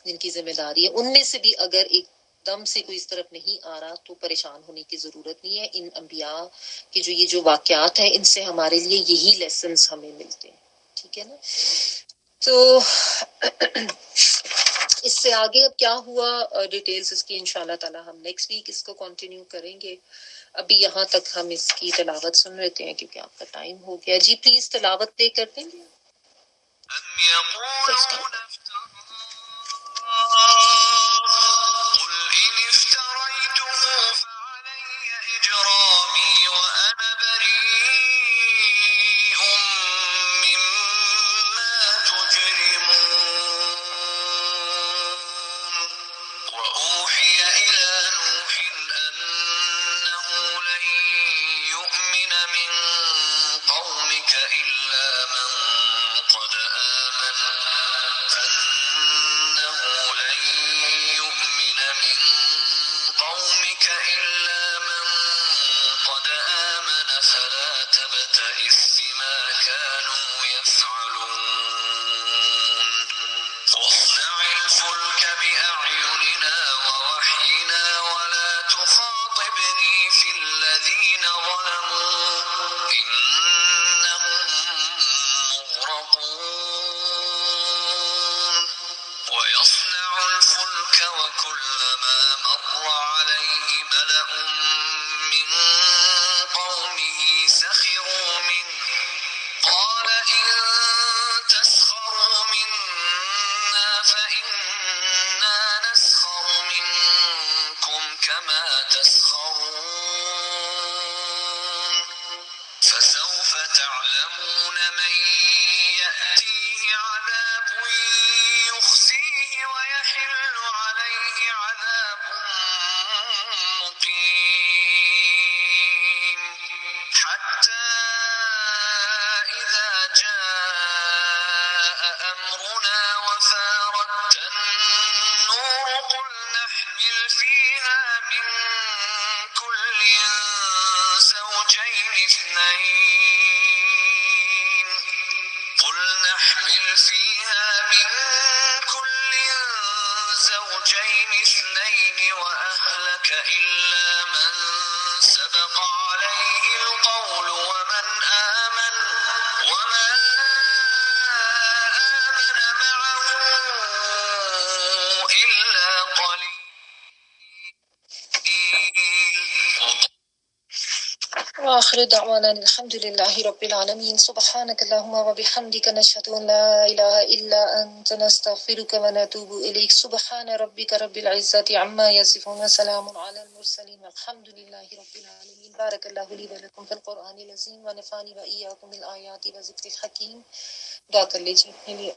جن کی ذمہ داری ہے, ان میں سے بھی اگر ایک دم سے کوئی اس طرف نہیں آ رہا تو پریشان ہونے کی ضرورت نہیں ہے. ان انبیاء کے جو یہ جو واقعات ہیں ان سے ہمارے لیے یہی لیسنز ہمیں ملتے ہیں, ٹھیک ہے نا. تو اس سے آگے اب کیا ہوا ڈیٹیلز اس کی انشاءاللہ تعالی ہم نیکسٹ ویک اس کو کنٹینیو کریں گے. ابھی یہاں تک ہم اس کی تلاوت سن لیتے ہیں کیونکہ آپ کا ٹائم ہو گیا. جی پلیز تلاوت پلے کر دیں گے. وآخر دعوانا الحمد لله رب العالمين سبحانك اللهم وبحمدك نشهد أن لا إله إلا أنت نستغفرك ونتوب إليك سبحان ربك رب العزة عما يصفون وسلام على المرسلين والحمد لله رب العالمين. بارك الله لي ولكم في القرآن العظيم ونفعني وإياكم بالآيات وذكر الحكيم. دعا کر لیجیے.